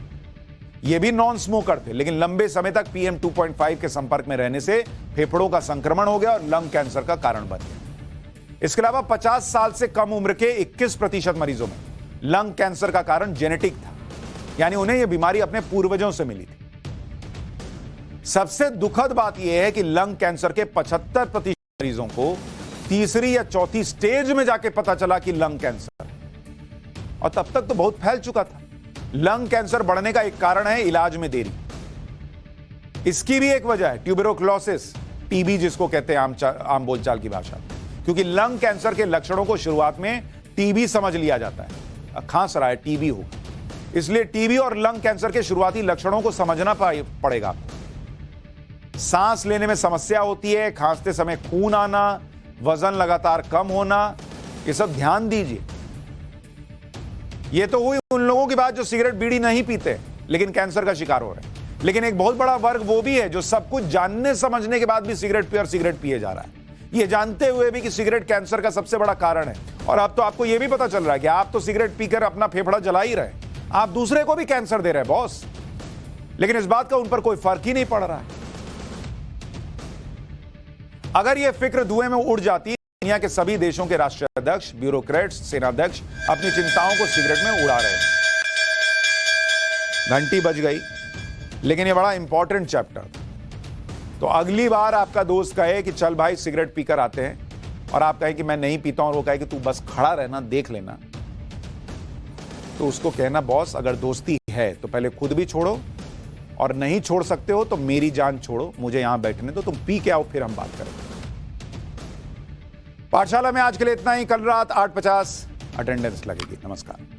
ये भी नॉन स्मोकर थे लेकिन लंबे समय तक PM 2.5 के संपर्क में रहने से फेफड़ों का संक्रमण हो गया और लंग कैंसर का कारण बन गया। इसके अलावा 50 साल से कम उम्र के 21% मरीजों में लंग कैंसर का कारण जेनेटिक था, यानी उन्हें यह बीमारी अपने पूर्वजों से मिली थी। सबसे दुखद बात यह है कि लंग कैंसर के 75% मरीजों को तीसरी या चौथी स्टेज में जाके पता चला कि लंग कैंसर, और तब तक तो बहुत फैल चुका था। लंग कैंसर बढ़ने का एक कारण है इलाज में देरी। इसकी भी एक वजह है ट्यूबरकुलोसिस, टीबी जिसको कहते हैं आम बोलचाल की भाषा, क्योंकि लंग कैंसर के लक्षणों को शुरुआत में टीबी समझ लिया जाता है, खांस रहा है टीबी होगा, इसलिए टीबी और लंग कैंसर के शुरुआती लक्षणों को समझना पड़ेगा। सांस लेने में समस्या होती है, खांसते समय खून आना, वजन लगातार कम होना, ये सब ध्यान दीजिए। ये तो हुई उन लोगों की बात जो सिगरेट बीड़ी नहीं पीते लेकिन कैंसर का शिकार हो रहे हैं, लेकिन एक बहुत बड़ा वर्ग वो भी है जो सब कुछ जानने समझने के बाद भी सिगरेट पिए जा रहा है, ये जानते हुए भी कि सिगरेट कैंसर का सबसे बड़ा कारण है। और अब तो आपको यह भी पता चल रहा है कि आप तो सिगरेट पीकर अपना फेफड़ा जला ही रहे, आप दूसरे को भी कैंसर दे रहे हैं बॉस, लेकिन इस बात का उन पर कोई फर्क ही नहीं पड़ रहा है। अगर यह फिक्र धुएं में उड़ जाती, दुनिया के सभी देशों के राष्ट्राध्यक्ष, ब्यूरोक्रेट्स, सेनाध्यक्ष अपनी चिंताओं को सिगरेट में उड़ा रहे हैं। घंटी बज गई, लेकिन यह बड़ा इंपॉर्टेंट चैप्टर था। तो अगली बार आपका दोस्त कहे कि चल भाई सिगरेट पीकर आते हैं, और आप कहे कि मैं नहीं पीता हूं, और वो कहे कि तू बस खड़ा रहना, देख लेना, तो उसको कहना बॉस अगर दोस्ती है तो पहले खुद भी छोड़ो, और नहीं छोड़ सकते हो तो मेरी जान छोड़ो, मुझे यहां बैठने दो, तुम पी के आओ, फिर हम बात करेंगे। पाठशाला में आज के लिए इतना ही। कल रात 8:50 अटेंडेंस लगेगी। नमस्कार।